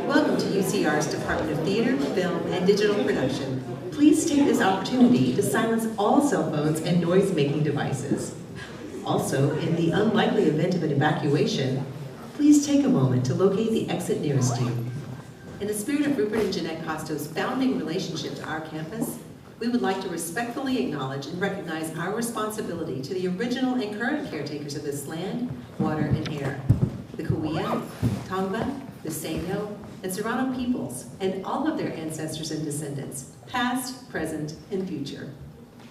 Welcome to UCR's Department of Theater, Film, and Digital Production. Please take this opportunity to silence all cell phones and noise-making devices. Also, in the unlikely event of an evacuation, please take a moment to locate the exit nearest you. In the spirit of Rupert and Jeanette Costo's founding relationship to our campus, we would like to respectfully acknowledge and recognize our responsibility to the original and current caretakers of this land, water, and air, the Cahuilla, Tongva, the Seño, and Serrano peoples, and all of their ancestors and descendants, past, present, and future.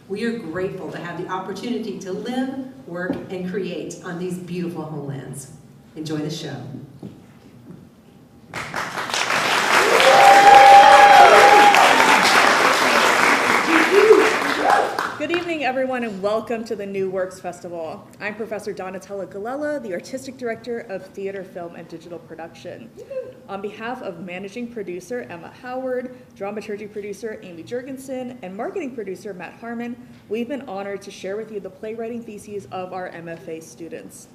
We are grateful to have the opportunity to live, work, and create on these beautiful homelands. Enjoy the show. Good evening, everyone, and welcome to the New Works Festival. I'm Professor Donatella Galella, the Artistic Director of Theater, Film, and Digital Production. On behalf of Managing Producer Emma Howard, Dramaturgy Producer Amy Jurgensen, and Marketing Producer Matt Harmon, we've been honored to share with you the playwriting theses of our MFA students.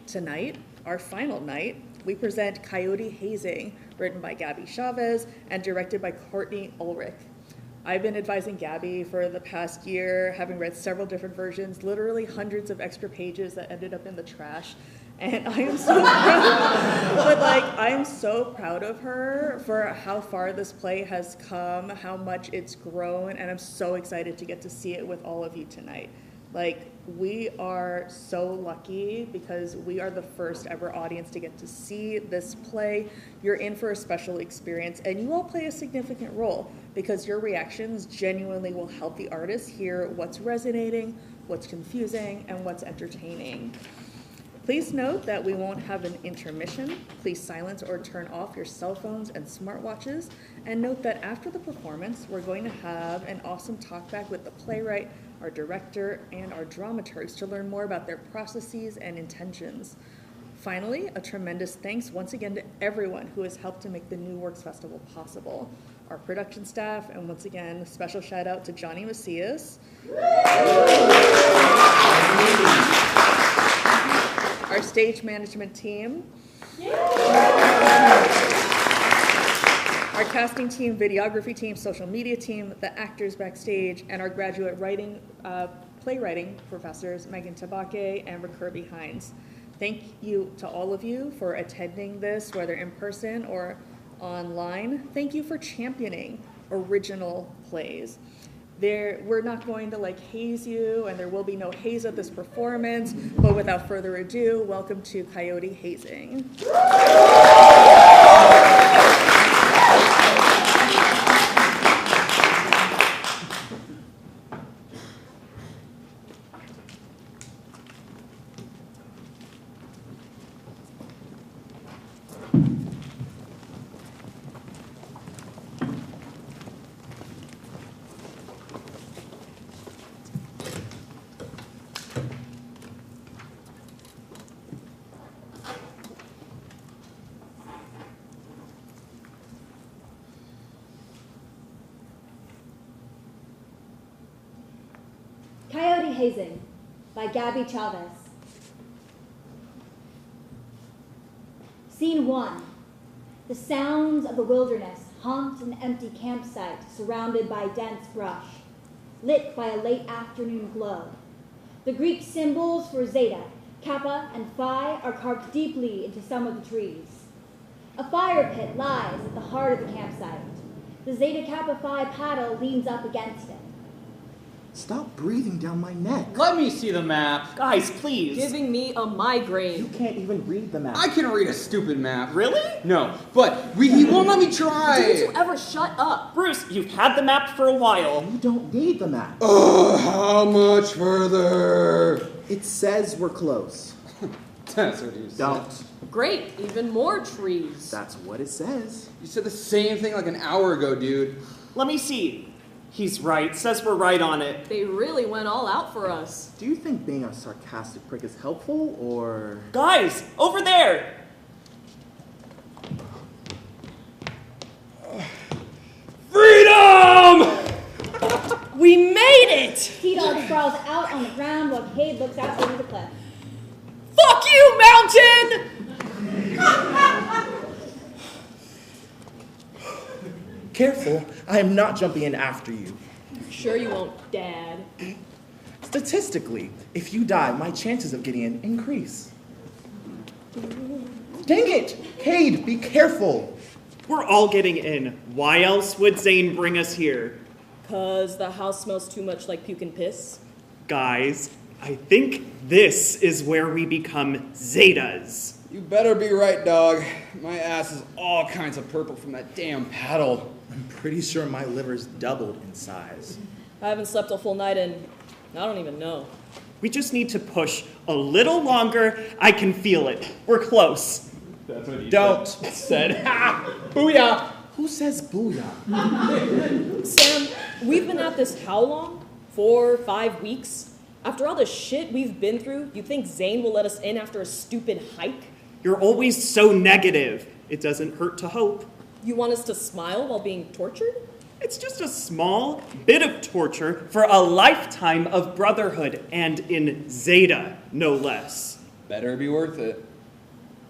Tonight, our final night, we present COYOTE Hazing, written by Gabby Chavez and directed by Courtney Ulrich. I've been advising Gabby for the past year, having read several different versions, literally hundreds of extra pages that ended up in the trash. And I am so proud, but I am so proud of her for how far this play has come, how much it's grown, and I'm so excited to get to see it with all of you tonight. We are so lucky because we are the first ever audience to get to see this play. You're in for a special experience, and you all play a significant role because your reactions genuinely will help the artists hear what's resonating, what's confusing, and what's entertaining. Please note that we won't have an intermission. Please silence or turn off your cell phones and smartwatches. And note that after the performance, we're going to have an awesome talkback with the playwright, our director, and our dramaturgs to learn more about their processes and intentions. Finally, a tremendous thanks once again to everyone who has helped to make the New Works Festival possible. Our production staff, and once again, a special shout out to Johnny Macias. Our stage management team. Our casting team, videography team, social media team, the actors backstage, and our graduate playwriting professors, Megan Tabake and Kirby Hines. Thank you to all of you for attending this, whether in person or online. Thank you for championing original plays. We're not going to haze you, and there will be no haze at this performance, but without further ado, welcome to COYOTE Hazing. COYOTE Hazing by Gabby, Chavez. Scene 1. The sounds of the wilderness haunt an empty campsite surrounded by dense brush, lit by a late afternoon glow. The Greek symbols for Zeta, Kappa, and Phi are carved deeply into some of the trees. A fire pit lies at the heart of the campsite. The Zeta Kappa Phi paddle leans up against it. Stop breathing down my neck. Let me see the map. Guys, please. Giving me a migraine. You can't even read the map. I can read a stupid map. Really? No, but he won't let me try. Didn't you ever shut up? Bruce, you've had the map for a while. You don't need the map. How much further? It says we're close. That's what you said. Don't. Great, even more trees. That's what it says. You said the same thing like an hour ago, dude. Let me see. He's right. Says we're right on it. They really went all out for us. Do you think being a sarcastic prick is helpful, or...? Guys, over there! Freedom! We made it! T-Dog sprawls out on the ground while Cade looks out over the cliff. Fuck you, mountain! Careful, I am not jumping in after you. Sure you won't, Dad. Statistically, if you die, my chances of getting in increase. Dang it! Cade, be careful! We're all getting in. Why else would Zane bring us here? 'Cause the house smells too much like puke and piss. Guys, I think this is where we become Zetas. You better be right, dog. My ass is all kinds of purple from that damn paddle. I'm pretty sure my liver's doubled in size. I haven't slept a full night and I don't even know. We just need to push a little longer. I can feel it. We're close. That's what he Don't. said. Ha! Booyah! Who says booyah? Sam, we've been at this how long? 4, 5 weeks? After all the shit we've been through, you think Zane will let us in after a stupid hike? You're always so negative. It doesn't hurt to hope. You want us to smile while being tortured? It's just a small bit of torture for a lifetime of brotherhood, and in Zeta, no less. Better be worth it.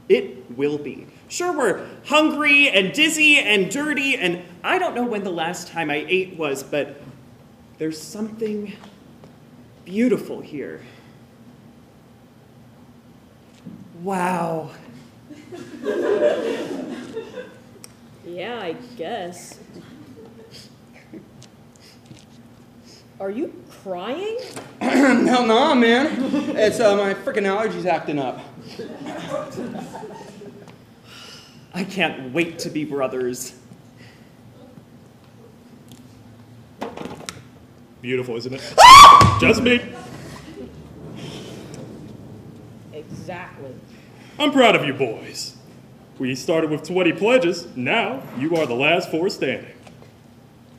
It will be. Sure, we're hungry and dizzy and dirty, and I don't know when the last time I ate was, but there's something beautiful here. Wow. Yeah, I guess. Are you crying? Hell nah, man. It's my freaking allergies acting up. I can't wait to be brothers. Beautiful, isn't it? Just me. Exactly. I'm proud of you boys. We started with 20 pledges. Now you are the last 4 standing.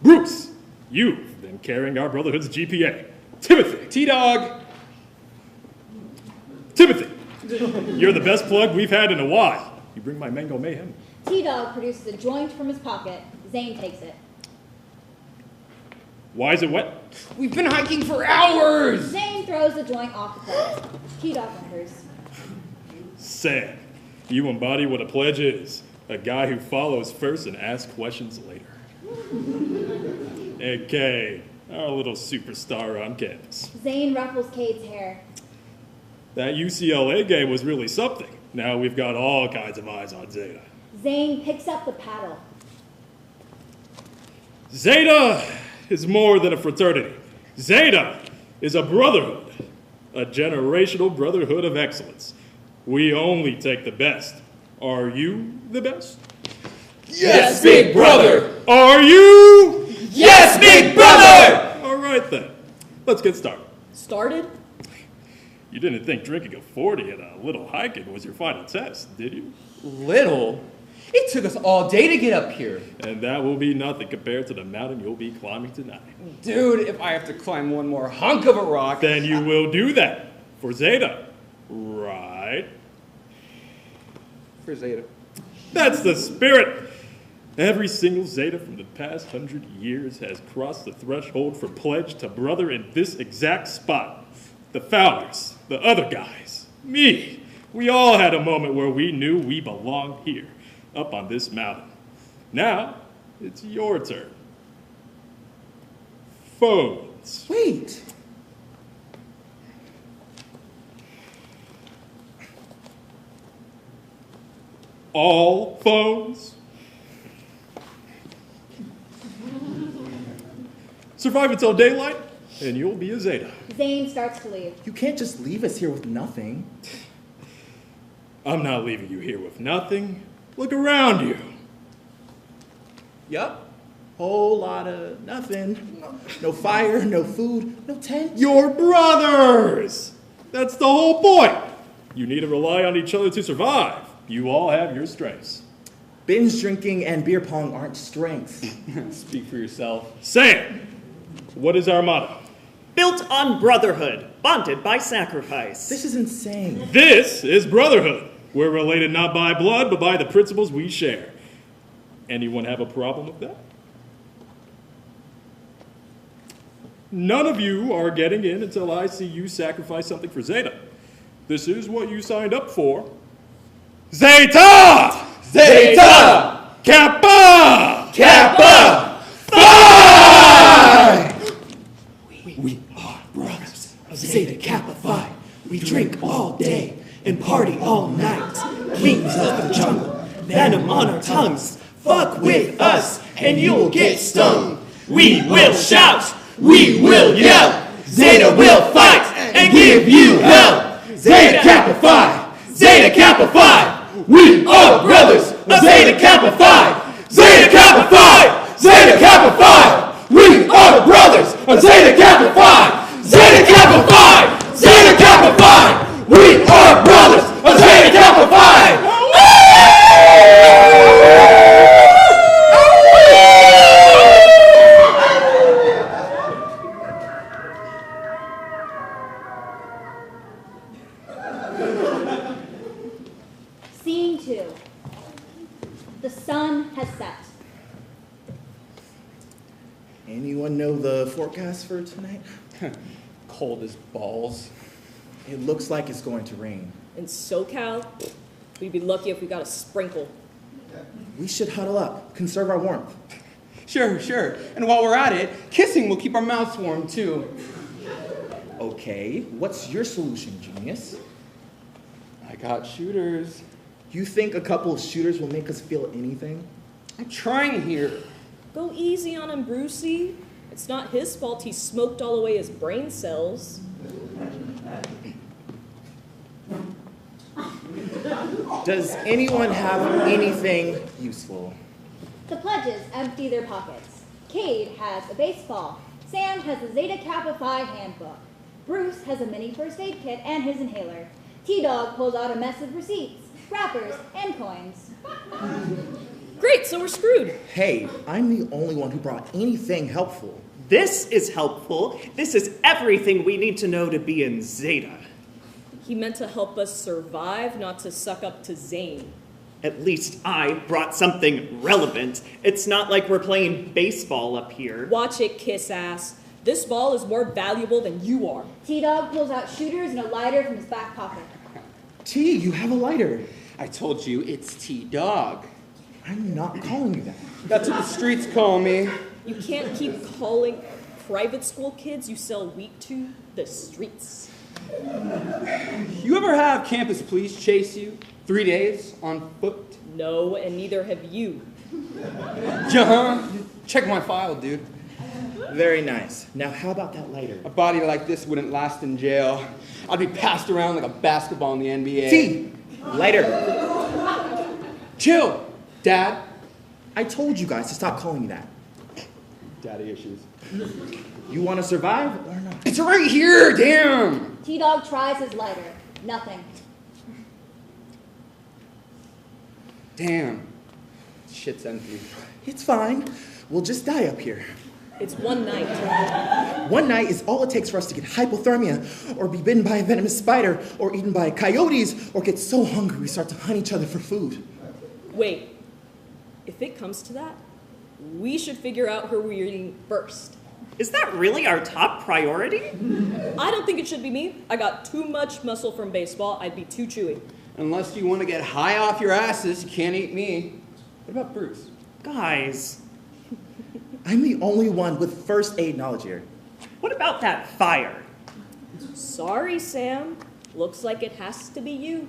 Bruce, you've been carrying our brotherhood's GPA. Timothy. T-Dog. Timothy, you're the best plug we've had in a while. You bring my mango mayhem. T-Dog produces a joint from his pocket. Zane takes it. Why is it wet? We've been hiking for hours! Zane throws the joint off the cliff. T-Dog wonders. Sam, you embody what a pledge is. A guy who follows first and asks questions later. And Kay, our little superstar on campus. Zane ruffles Cade's hair. That UCLA game was really something. Now we've got all kinds of eyes on Zeta. Zane picks up the paddle. Zeta, is more than a fraternity. Zeta is a brotherhood, a generational brotherhood of excellence. We only take the best. Are you the best? Yes, big brother! Are you? Yes, big brother! All right then, let's get started. Started? You didn't think drinking a 40 and a little hiking was your final test, did you? Little? It took us all day to get up here. And that will be nothing compared to the mountain you'll be climbing tonight. Dude, if I have to climb one more hunk of a rock... Then you will do that for Zeta, right? For Zeta. That's the spirit. Every single Zeta from the past 100 years has crossed the threshold for pledge to brother in this exact spot. The founders, the other guys, me. We all had a moment where we knew we belonged here, up on this mountain. Now, it's your turn. Phones. Wait. All phones. Survive until daylight, and you'll be a Zeta. Zane starts to leave. You can't just leave us here with nothing. I'm not leaving you here with nothing. Look around you. Yup. Whole lot of nothing. No fire, no food, no tent. You're brothers! That's the whole point. You need to rely on each other to survive. You all have your strengths. Binge drinking and beer pong aren't strengths. Speak for yourself. Sam, what is our motto? Built on brotherhood, bonded by sacrifice. This is insane. This is brotherhood. We're related not by blood, but by the principles we share. Anyone have a problem with that? None of you are getting in until I see you sacrifice something for Zeta. This is what you signed up for. Zeta! Zeta! Kappa! Kappa! Phi! We are brothers of Zeta Kappa Phi. We drink all day and party all night. Kings of the jungle, venom on our tongues. Fuck with us and you'll get stung. We will shout, we will yell. Zeta will fight and give you hell. Zeta Kappa Phi, Zeta Kappa Phi. We are brothers of Zeta Kappa Phi. Zeta Kappa Phi, Zeta Kappa Phi. We are the brothers of Zeta Kappa Phi. Zeta Kappa Phi, Zeta Kappa Phi. We are brothers of Zeta Kappa Phi. Scene 2. The sun has set. Anyone know the forecast for tonight? Cold as balls. It looks like it's going to rain. In SoCal, we'd be lucky if we got a sprinkle. We should huddle up, conserve our warmth. Sure. And while we're at it, kissing will keep our mouths warm, too. Okay, what's your solution, genius? I got shooters. You think a couple of shooters will make us feel anything? I'm trying here. Go easy on him, Brucey. It's not his fault he smoked all away his brain cells. Does anyone have anything useful? The pledges empty their pockets. Cade has a baseball. Sam has a Zeta Kappa Phi handbook. Bruce has a mini first aid kit and his inhaler. T-Dog pulls out a mess of receipts, wrappers, and coins. Great, so we're screwed. Hey, I'm the only one who brought anything helpful. This is helpful. This is everything we need to know to be in Zeta. He meant to help us survive, not to suck up to Zane. At least I brought something relevant. It's not like we're playing baseball up here. Watch it, kiss ass. This ball is more valuable than you are. T-Dog pulls out shooters and a lighter from his back pocket. T, you have a lighter. I told you, it's T-Dog. I'm not calling you that. That's what the streets call me. You can't keep calling private school kids you sell wheat to the streets. You ever have campus police chase you 3 days on foot? No, and neither have you. Check my file, dude. Very nice. Now, how about that lighter? A body like this wouldn't last in jail. I'd be passed around like a basketball in the NBA. T! Lighter. Chill, Dad. I told you guys to stop calling me that. Daddy issues. You want to survive or not? It's right here, damn! T-Dog tries his lighter. Nothing. Damn. Shit's empty. It's fine. We'll just die up here. It's one night. One night is all it takes for us to get hypothermia, or be bitten by a venomous spider, or eaten by coyotes, or get so hungry we start to hunt each other for food. Wait, if it comes to that, we should figure out who we're eating first. Is that really our top priority? I don't think it should be me. I got too much muscle from baseball. I'd be too chewy. Unless you want to get high off your asses, you can't eat me. What about Bruce? Guys, I'm the only one with first aid knowledge here. what about that fire? Sorry, Sam. Looks like it has to be you.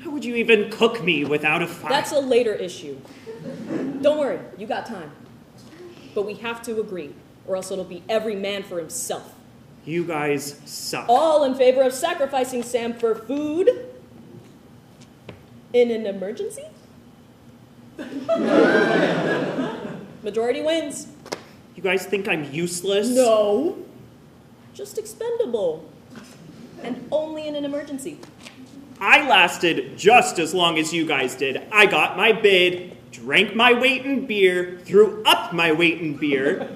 How would you even cook me without a fire? That's a later issue. Don't worry, you got time. But we have to agree, or else it'll be every man for himself. You guys suck. All in favor of sacrificing Sam for food? In an emergency? Majority wins. You guys think I'm useless? No. Just expendable. And only in an emergency. I lasted just as long as you guys did. I got my bid, drank my weight in beer, threw up my weight in beer.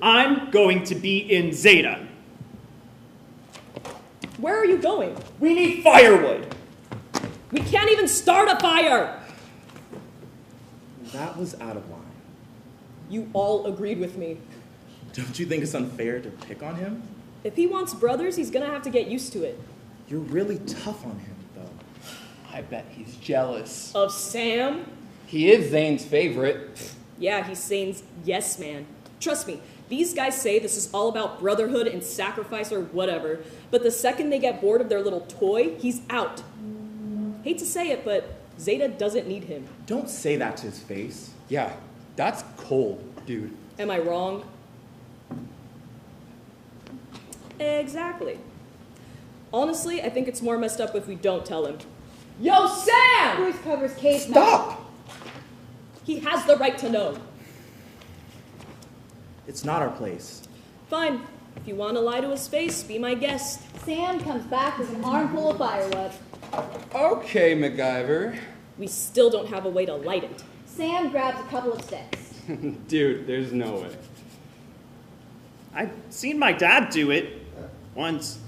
I'm going to be in Zeta. Where are you going? We need firewood. We can't even start a fire! That was out of line. You all agreed with me. Don't you think it's unfair to pick on him? If he wants brothers, he's gonna have to get used to it. You're really tough on him, though. I bet he's jealous. Of Sam? He is Zane's favorite. Yeah, he's Zane's yes man. Trust me, these guys say this is all about brotherhood and sacrifice or whatever, but the second they get bored of their little toy, he's out. Hate to say it, but Zeta doesn't need him. Don't say that to his face. Yeah, that's cold, dude. Am I wrong? Exactly. Honestly, I think it's more messed up if we don't tell him. Yo, Sam! Bruce covers Kate's mouth. Stop! He has the right to know. It's not our place. Fine. If you want to lie to his face, be my guest. Sam comes back with an armful of firewood. Okay, MacGyver. We still don't have a way to light it. Sam grabs a couple of sticks. Dude, there's no way. I've seen my dad do it once.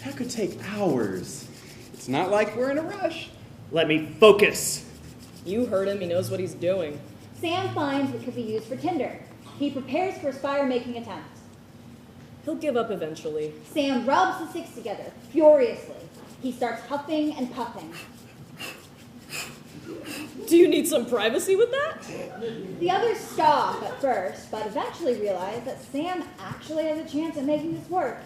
That could take hours. It's not like we're in a rush. Let me focus. You heard him. He knows what he's doing. Sam finds what could be used for tinder. He prepares for his fire-making attempt. He'll give up eventually. Sam rubs the sticks together, furiously. He starts huffing and puffing. Do you need some privacy with that? The others stop at first, but eventually realize that Sam actually has a chance at making this work.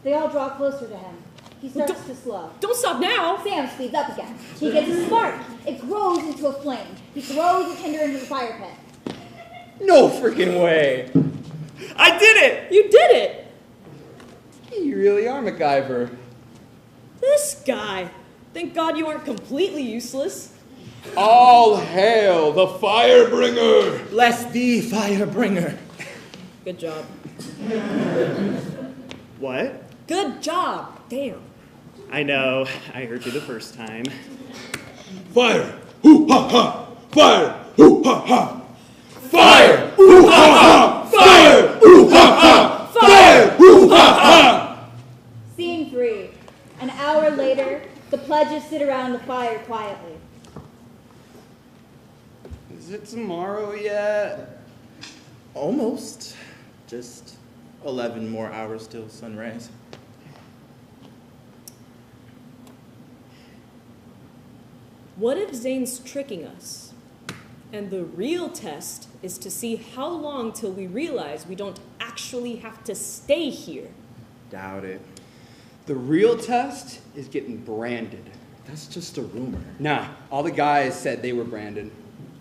They all draw closer to him. He starts to slow. Don't stop now! Sam speeds up again. He gets a spark. It grows into a flame. He throws the tinder into the fire pit. No freaking way. I did it! You did it! You really are MacGyver. This guy. Thank God you aren't completely useless. All hail the Firebringer! Bless thee, Firebringer. Good job. What? Good job. Damn. I know. I heard you the first time. Fire! Hoo-ha-ha! Fire! Hoo-ha-ha! Fire! Hoo-ha-ha! Fire! Hoo-ha-ha! Fire! Hoo-ha-ha! Scene 3. An hour later, the pledges sit around the fire quietly. Is it tomorrow yet? Almost. Just 11 more hours till sunrise. What if Zane's tricking us? And the real test is to see how long till we realize we don't actually have to stay here. Doubt it. The real test is getting branded. That's just a rumor. Nah, all the guys said they were branded.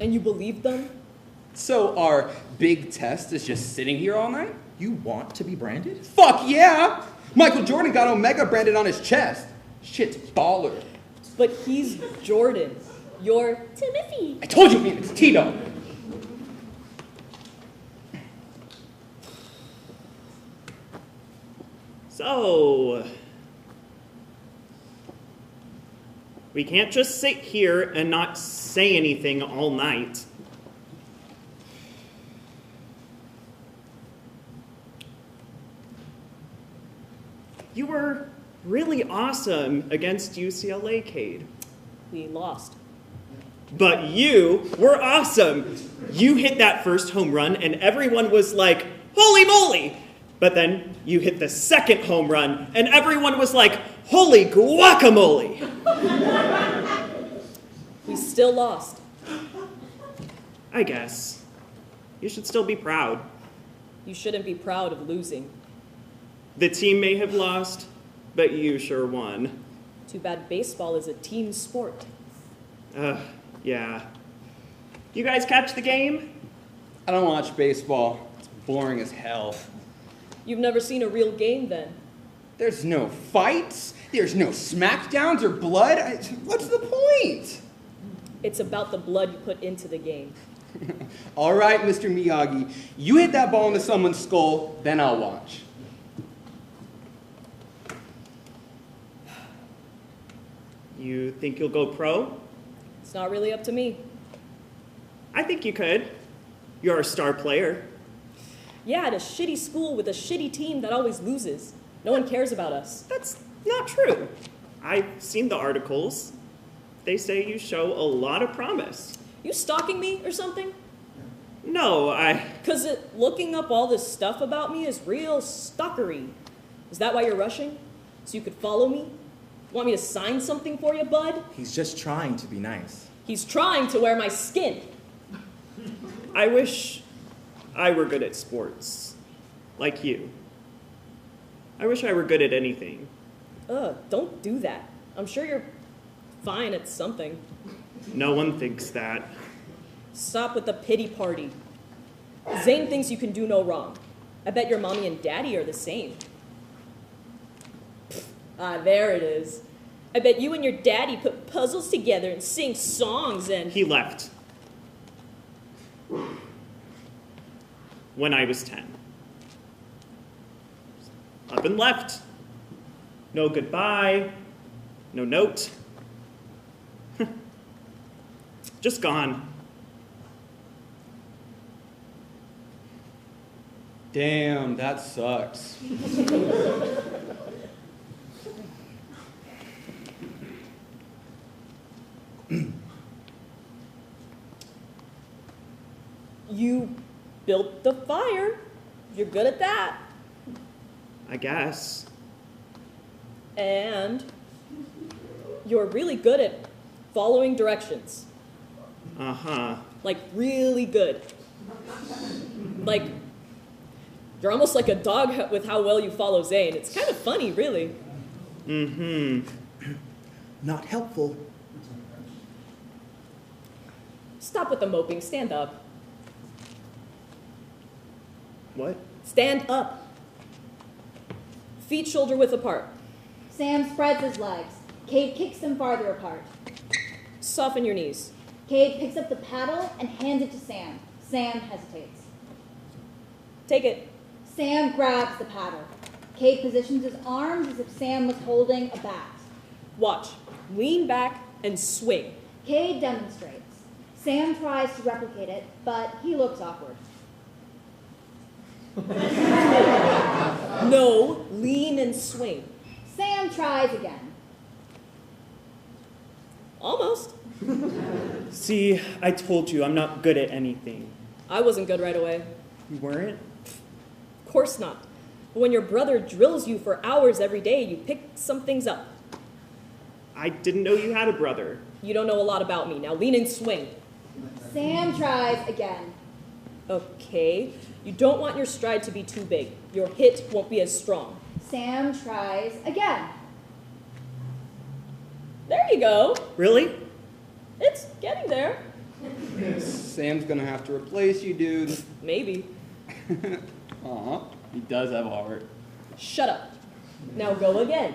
And you believe them? So our big test is just sitting here all night? You want to be branded? Fuck yeah! Michael Jordan got Omega branded on his chest. Shit's baller. But he's Jordan. You're Timothy. I told you it's Tito. So, we can't just sit here and not say anything all night. You were really awesome against UCLA, Cade. We lost. But you were awesome. You hit that first home run and everyone was like, holy moly! But then you hit the second home run and everyone was like, holy guacamole! We still lost. I guess. You should still be proud. You shouldn't be proud of losing. The team may have lost, but you sure won. Too bad baseball is a team sport. Yeah. You guys catch the game? I don't watch baseball. It's boring as hell. You've never seen a real game then. There's no fights. There's no smackdowns or blood. What's the point? It's about the blood you put into the game. All right, Mr. Miyagi. You hit that ball into someone's skull, then I'll watch. You think you'll go pro? It's not really up to me. I think you could. You're a star player. Yeah, at a shitty school with a shitty team that always loses. No one cares about us. That's not true. I've seen the articles. They say you show a lot of promise. You stalking me or something? No, Because looking up all this stuff about me is real stalkery. Is that why you're rushing? So you could follow me? Want me to sign something for you, bud? He's just trying to be nice. He's trying to wear my skin. I wish I were good at sports. Like you. I wish I were good at anything. Don't do that. I'm sure you're fine at something. No one thinks that. Stop with the pity party. Zane thinks you can do no wrong. I bet your mommy and daddy are the same. There it is. I bet you and your daddy put puzzles together and sing songs and... He left. When I was 10. Up and left. No goodbye. No note. Just gone. Damn, that sucks. You built the fire. You're good at that. I guess. And you're really good at following directions. Uh-huh. Like, really good. Like, you're almost like a dog with how well you follow Zane. It's kind of funny, really. Mm-hmm. Not helpful. Stop with the moping. Stand up. What? Stand up. Feet shoulder width apart. Sam spreads his legs. Cade kicks them farther apart. Soften your knees. Cade picks up the paddle and hands it to Sam. Sam hesitates. Take it. Sam grabs the paddle. Cade positions his arms as if Sam was holding a bat. Watch. Lean back and swing. Cade demonstrates. Sam tries to replicate it, but he looks awkward. No, lean and swing. Sam tries again. Almost. See, I told you I'm not good at anything. I wasn't good right away. You weren't? Of course not. But when your brother drills you for hours every day, you pick some things up. I didn't know you had a brother. You don't know a lot about me. Now lean and swing. Sam tries again. Okay. You don't want your stride to be too big. Your hit won't be as strong. Sam tries again. There you go. Really? It's getting there. Sam's gonna have to replace you, dude. Maybe. Aw. He does have a heart. Shut up. Now go again.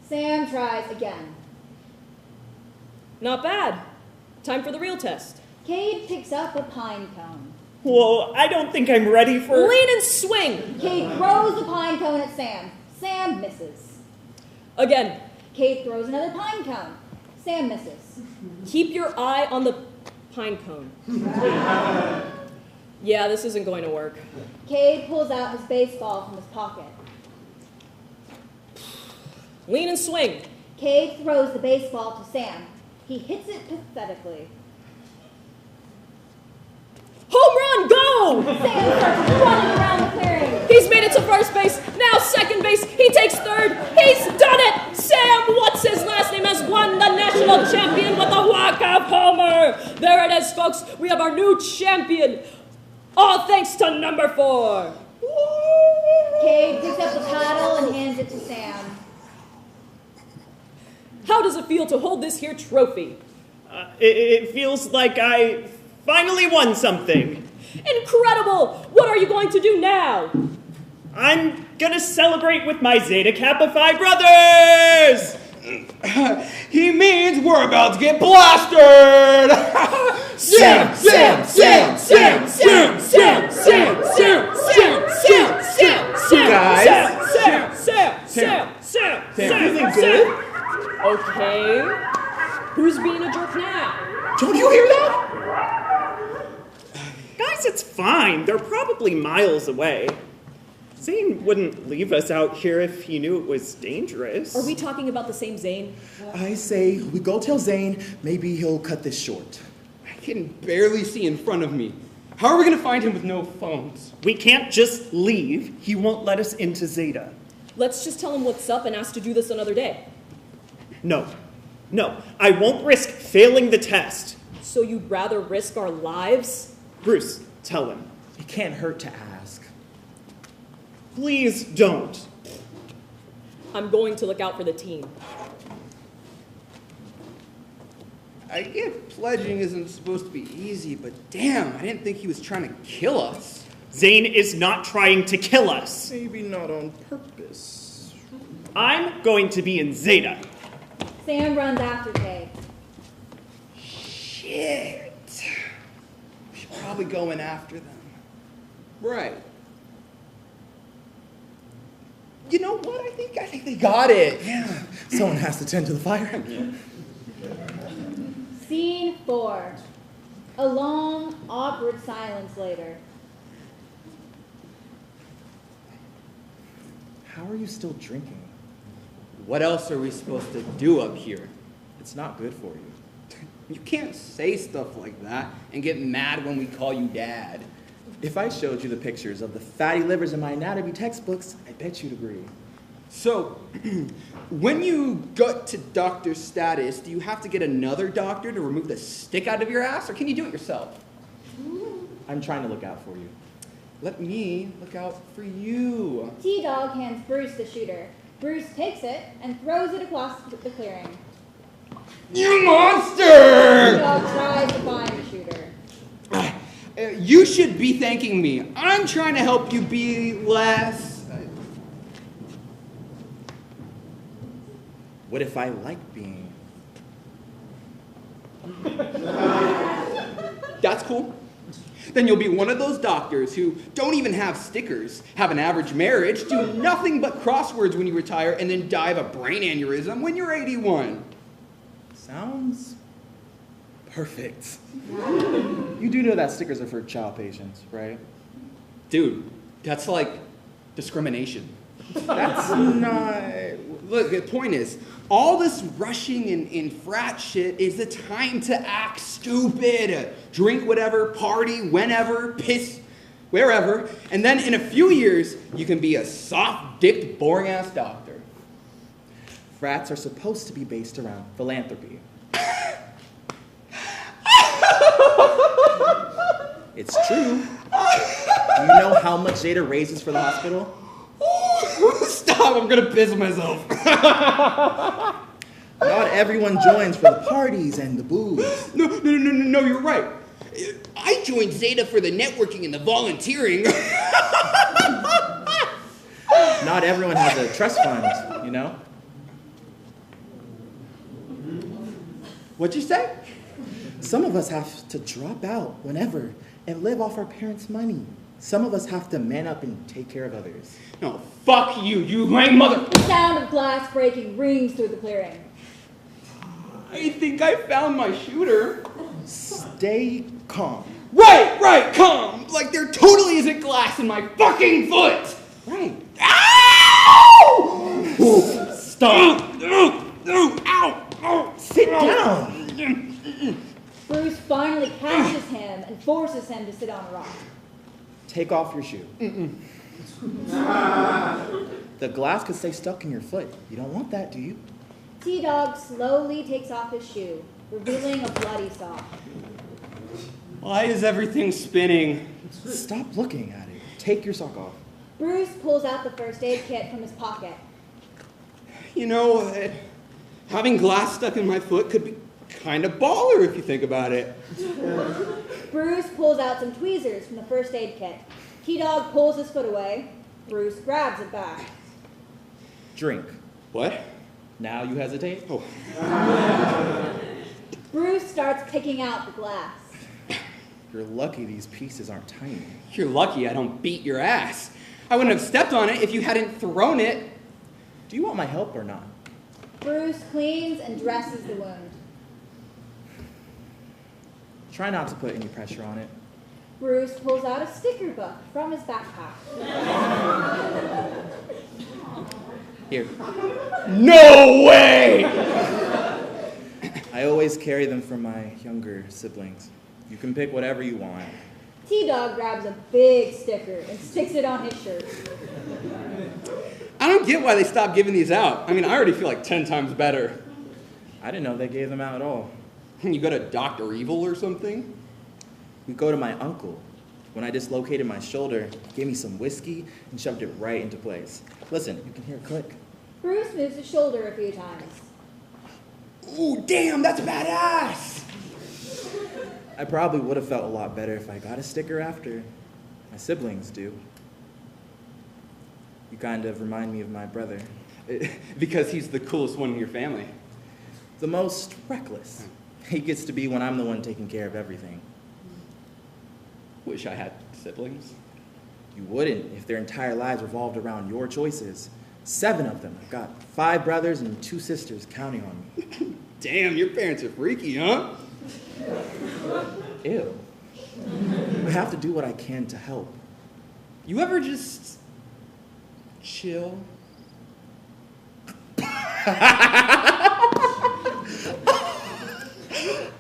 Sam tries again. Not bad. Time for the real test. Cade picks up a pine cone. Whoa, I don't think I'm ready for... Lean and swing. Cade throws the pine cone at Sam. Sam misses. Again. Cade throws another pine cone. Sam misses. Keep your eye on the pine cone. Yeah, this isn't going to work. Cade pulls out his baseball from his pocket. Lean and swing. Cade throws the baseball to Sam. He hits it pathetically. Home run, go! Sam starts running around the clearing. He's made it to first base, now second base, he takes third, he's done it! Sam, what's his last name, has won the national champion with a walk-off homer! There it is, folks, we have our new champion! All thanks to number 4! Cade picks up the paddle and hands it to Sam. How does it feel to hold this here trophy? It feels like I finally won something. Incredible! What are you going to do now? I'm gonna celebrate with my Zeta Kappa Phi brothers! He means we're about to get plastered! Sam, Sam, Sam, Sam, Sam, Sam, Sam, Sam, Sam, Sam, Sam, Guys, Sam, feeling good? Okay. Who's being a jerk now? Don't you hear that? Guys, it's fine. They're probably miles away. Zane wouldn't leave us out here if he knew it was dangerous. Are we talking about the same Zane? I say we go tell Zane, maybe he'll cut this short. I can barely see in front of me. How are we going to find him with no phones? We can't just leave. He won't let us into Zeta. Let's just tell him what's up and ask to do this another day. No, I won't risk failing the test. So you'd rather risk our lives? Bruce, tell him. It can't hurt to ask. Please don't. I'm going to look out for the team. I get pledging isn't supposed to be easy, but damn, I didn't think he was trying to kill us. Zane is not trying to kill us. Maybe not on purpose. I'm going to be in Zeta. Sam runs after Cade. Shit. We should probably go in after them. Right. You know what? I think they got it. Yeah, someone has to tend to the fire. Scene 4. A long, awkward silence later. How are you still drinking? What else are we supposed to do up here? It's not good for you. You can't say stuff like that and get mad when we call you dad. If I showed you the pictures of the fatty livers in my anatomy textbooks, I bet you'd agree. So, when you got to doctor status, do you have to get another doctor to remove the stick out of your ass, or can you do it yourself? I'm trying to look out for you. Let me look out for you. T-Dog hands Bruce the shooter. Bruce takes it and throws it across the clearing. You monster! T-Dog tries to find the shooter. You should be thanking me. I'm trying to help you be less... What if I like being? That's cool. Then you'll be one of those doctors who don't even have stickers, have an average marriage, do nothing but crosswords when you retire, and then die of a brain aneurysm when you're 81. Sounds perfect. You do know that stickers are for child patients, right? Dude, that's like discrimination. That's not... Look, the point is, all this rushing and frat shit is the time to act stupid. Drink whatever, party whenever, piss wherever, and then in a few years, you can be a soft-dicked, boring-ass doctor. Frats are supposed to be based around philanthropy. It's true. Do you know how much Zeta raises for the hospital? Stop, I'm gonna piss myself. Not everyone joins for the parties and the booze. No, you're right. I joined Zeta for the networking and the volunteering. Not everyone has a trust fund, you know? What'd you say? Some of us have to drop out whenever and live off our parents' money. Some of us have to man up and take care of others. No, fuck you, you lame mother... The sound of glass breaking rings through the clearing. I think I found my shooter. Stay calm. Right, calm. Like there totally isn't glass in my fucking foot. Right. Ow! Stop. Ow. Sit down. Bruce finally catches him and forces him to sit on a rock. Take off your shoe. The glass could stay stuck in your foot. You don't want that, do you? T-Dog slowly takes off his shoe, revealing a bloody sock. Why is everything spinning? Stop looking at it. Take your sock off. Bruce pulls out the first aid kit from his pocket. You know, having glass stuck in my foot could be kind of baller if you think about it. Bruce pulls out some tweezers from the first aid kit. T-Dog pulls his foot away. Bruce grabs it back. Drink. What? Now you hesitate? Oh. Bruce starts picking out the glass. You're lucky these pieces aren't tiny. You're lucky I don't beat your ass. I wouldn't have stepped on it if you hadn't thrown it. Do you want my help or not? Bruce cleans and dresses the wound. Try not to put any pressure on it. Bruce pulls out a sticker book from his backpack. Here. No way! I always carry them for my younger siblings. You can pick whatever you want. T-Dog grabs a big sticker and sticks it on his shirt. I don't get why they stopped giving these out. I mean, I already feel like 10 times better. I didn't know they gave them out at all. You go to Dr. Evil or something? We go to my uncle. When I dislocated my shoulder, he gave me some whiskey and shoved it right into place. Listen, you can hear a click. Bruce moves his shoulder a few times. Ooh, damn, that's badass! I probably would have felt a lot better if I got a sticker after. My siblings do. You kind of remind me of my brother. Because he's the coolest one in your family. The most reckless. He gets to be when I'm the one taking care of everything. Wish I had siblings. You wouldn't if their entire lives revolved around your choices. 7 of them. I've got 5 brothers and 2 sisters counting on me. Damn, your parents are freaky, huh? Ew. I have to do what I can to help. You ever just chill?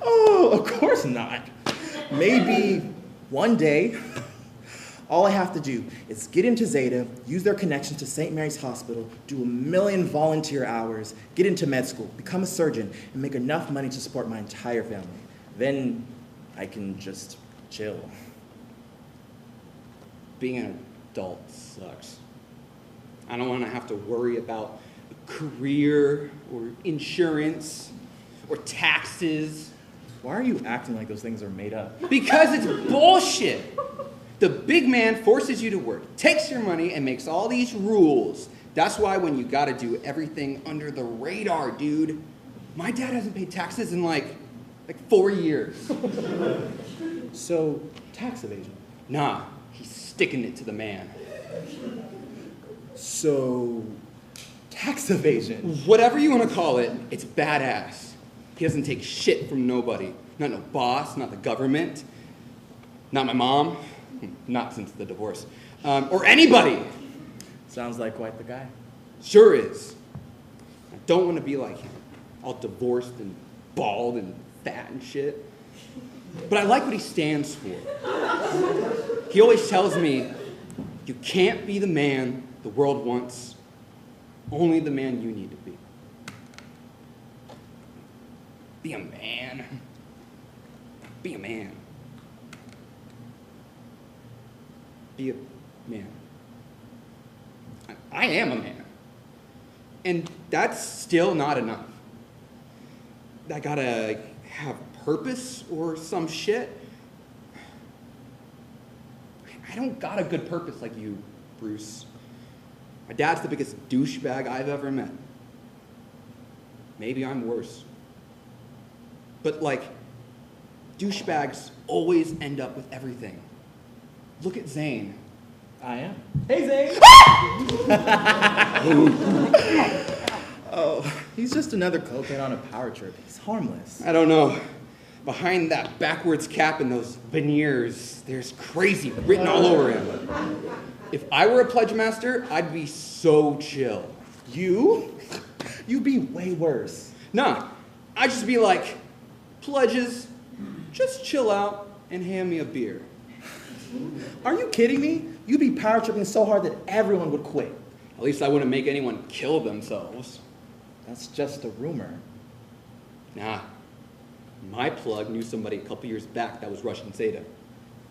Oh, of course not. Maybe one day, all I have to do is get into Zeta, use their connection to St. Mary's Hospital, do 1 million volunteer hours, get into med school, become a surgeon, and make enough money to support my entire family. Then I can just chill. Being an adult sucks. I don't want to have to worry about a career or insurance or taxes. Why are you acting like those things are made up? Because it's bullshit. The big man forces you to work, takes your money, and makes all these rules. That's why when you gotta do everything under the radar, dude. My dad hasn't paid taxes in like 4 years. So, tax evasion. Nah, he's sticking it to the man. So, tax evasion. Whatever you want to call it, it's badass. He doesn't take shit from nobody. Not no boss, not the government, not my mom, not since the divorce, or anybody. Sounds like quite the guy. Sure is. I don't want to be like him, all divorced and bald and fat and shit. But I like what he stands for. He always tells me, you can't be the man the world wants, only the man you need to be. Be a man. Be a man. Be a man. I am a man. And that's still not enough. I gotta have purpose or some shit. I don't got a good purpose like you, Bruce. My dad's the biggest douchebag I've ever met. Maybe I'm worse. But like, douchebags always end up with everything. Look at Zane. I am. Hey, Zane! Oh, he's just another cokehead on a power trip. He's harmless. I don't know. Behind that backwards cap and those veneers, there's crazy written all over him. If I were a pledge master, I'd be so chill. You? You'd be way worse. Nah, I'd just be like, pledges, just chill out and hand me a beer. Are you kidding me? You'd be power tripping so hard that everyone would quit. At least I wouldn't make anyone kill themselves. That's just a rumor. Nah, my plug knew somebody a couple years back that was rushing Zeta.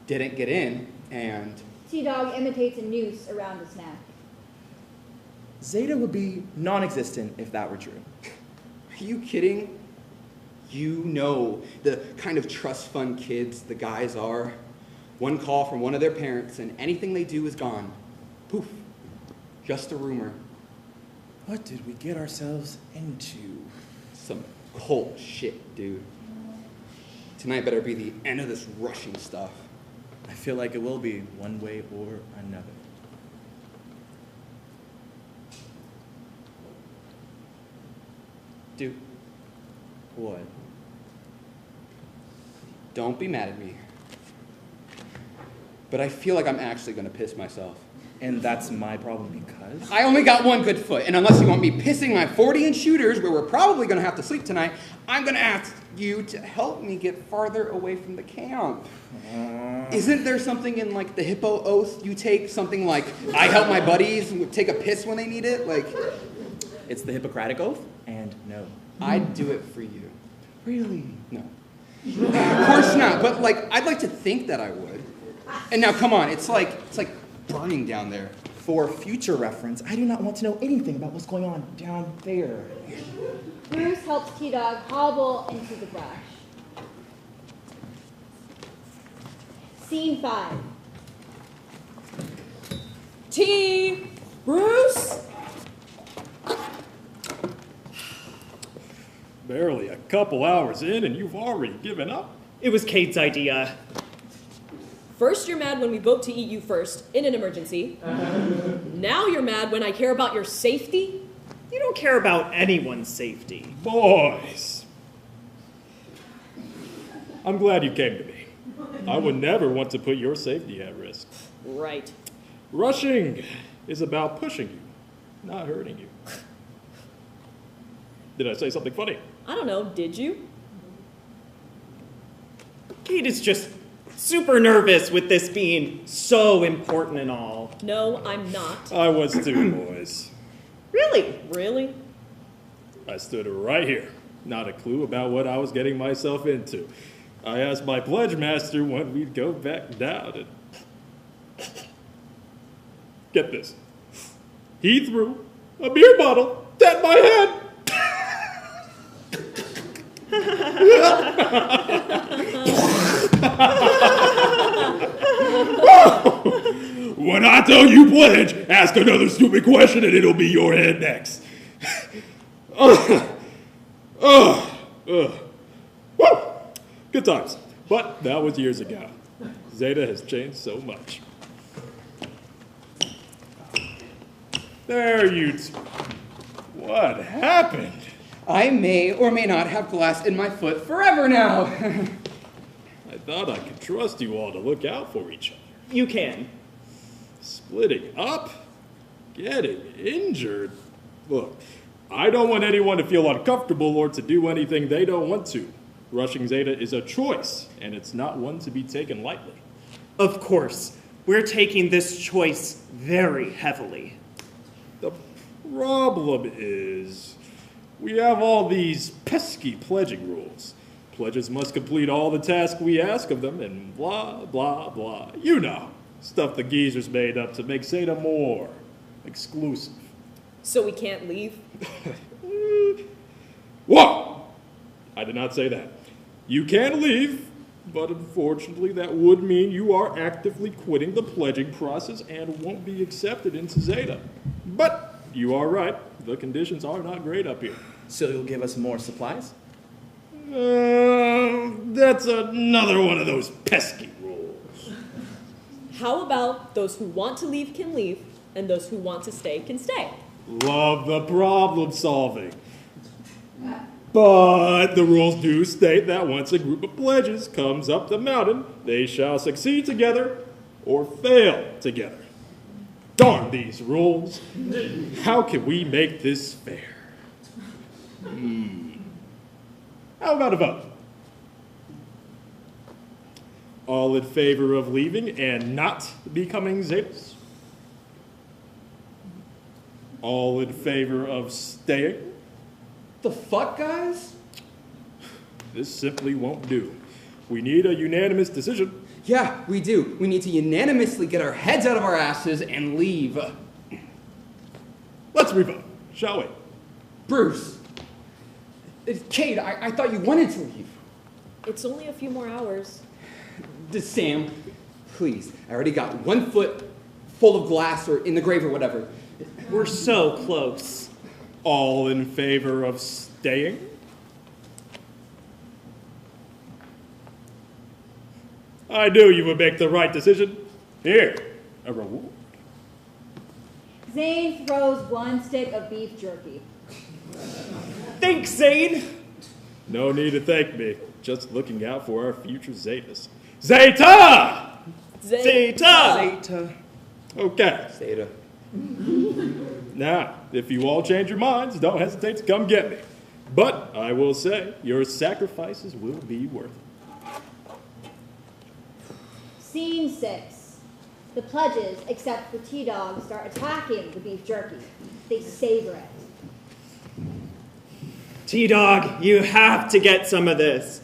Didn't get in, and... T-Dog imitates a noose around his neck. Zeta would be non-existent if that were true. Are you kidding? You know the kind of trust fund kids the guys are. One call from one of their parents and anything they do is gone. Poof. Just a rumor. What did we get ourselves into? Some cult shit, dude. Tonight better be the end of this rushing stuff. I feel like it will be, one way or another. Dude, What? don't be mad at me. But I feel like I'm actually gonna piss myself. And that's my problem because? I only got one good foot, and unless you want me pissing my 40-inch shooters, where we're probably gonna have to sleep tonight, I'm gonna ask you to help me get farther away from the camp. Isn't there something in like the hippo oath you take? Something like, I help my buddies take a piss when they need it? Like, It's the Hippocratic Oath, and no. I'd do it for you. Really? No. Of course not, but like, I'd like to think that I would. And now, come on, it's like burning down there. For future reference, I do not want to know anything about what's going on down there. Bruce helps T-Dog hobble into the brush. Scene 5. T. Bruce? Barely a couple hours in and you've already given up? It was Kate's idea. First, you're mad when we vote to eat you first in an emergency. Now you're mad when I care about your safety. You don't care about anyone's safety. Boys. I'm glad you came to me. I would never want to put your safety at risk. Right. Rushing is about pushing you, not hurting you. Did I say something funny? I don't know, did you? Kate is just super nervous with this being so important and all. No, I'm not. I was too, boys. Really? Really? I stood right here, not a clue about what I was getting myself into. I asked my pledge master when we'd go back down, and get this. He threw a beer bottle at my head. When I tell you pledge, ask another stupid question and it'll be your head next. Woo! Good times. But that was years ago. Zeta has changed so much. There you two. What happened? I may or may not have glass in my foot forever now. I thought I could trust you all to look out for each other. You can. Splitting up? Getting injured? Look, I don't want anyone to feel uncomfortable or to do anything they don't want to. Rushing Zeta is a choice, and it's not one to be taken lightly. Of course, we're taking this choice very heavily. The problem is, we have all these pesky pledging rules. Pledges must complete all the tasks we ask of them, and blah, blah, blah. You know, stuff the geezers made up to make Zeta more exclusive. So we can't leave? Whoa! I did not say that. You can leave, but unfortunately that would mean you are actively quitting the pledging process and won't be accepted into Zeta. But you are right. The conditions are not great up here. So you'll give us more supplies? That's another one of those pesky rules. How about those who want to leave can leave, and those who want to stay can stay? Love the problem solving. But the rules do state that once a group of pledges comes up the mountain, they shall succeed together or fail together. Darn these rules. How can we make this fair? How about a vote? All in favor of leaving and not becoming Zetas? All in favor of staying? The fuck, guys? This simply won't do. We need a unanimous decision. Yeah, we do. We need to unanimously get our heads out of our asses and leave. Let's revote, shall we? Bruce. Cade, I thought you wanted to leave. It's only a few more hours. Sam, please. I already got 1 foot full of glass or in the grave or whatever. We're so close. All in favor of staying? I knew you would make the right decision. Here, a reward. Zane throws 1 stick of beef jerky. Thanks, Zane. No need to thank me. Just looking out for our future Zetas. Zeta! Zeta! Zeta. Okay. Zeta. Now, if you all change your minds, don't hesitate to come get me. But I will say, your sacrifices will be worth it. Scene 6. The pledges, except for T-Dog, start attacking the beef jerky. They savor it. T-Dog, you have to get some of this.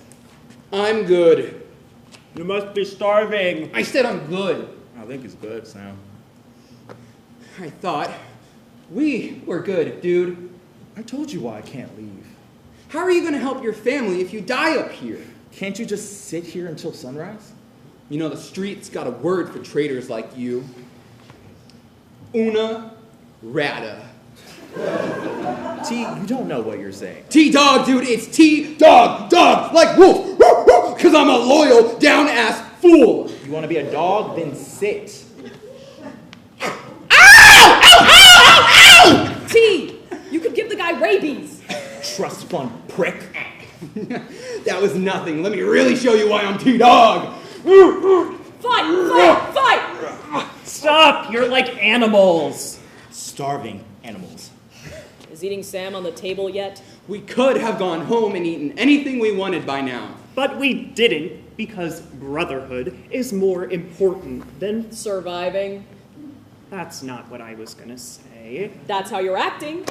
I'm good. You must be starving. I said I'm good. I think it's good, Sam. I thought we were good, dude. I told you why I can't leave. How are you going to help your family if you die up here? Can't you just sit here until sunrise? You know, the street's got a word for traitors like you. Una rata. T, you don't know what you're saying. T-Dog, dude, it's T-Dog, dog, like wolf, because I'm a loyal, down-ass fool. You want to be a dog? Then sit. T, you could give the guy rabies. Trust fund prick. That was nothing. Let me really show you why I'm T-Dog. Fight! Stop! You're like animals. Starving animals. Is eating Sam on the table yet? We could have gone home and eaten anything we wanted by now. But we didn't because brotherhood is more important than... Surviving. That's not what I was gonna say. That's how you're acting.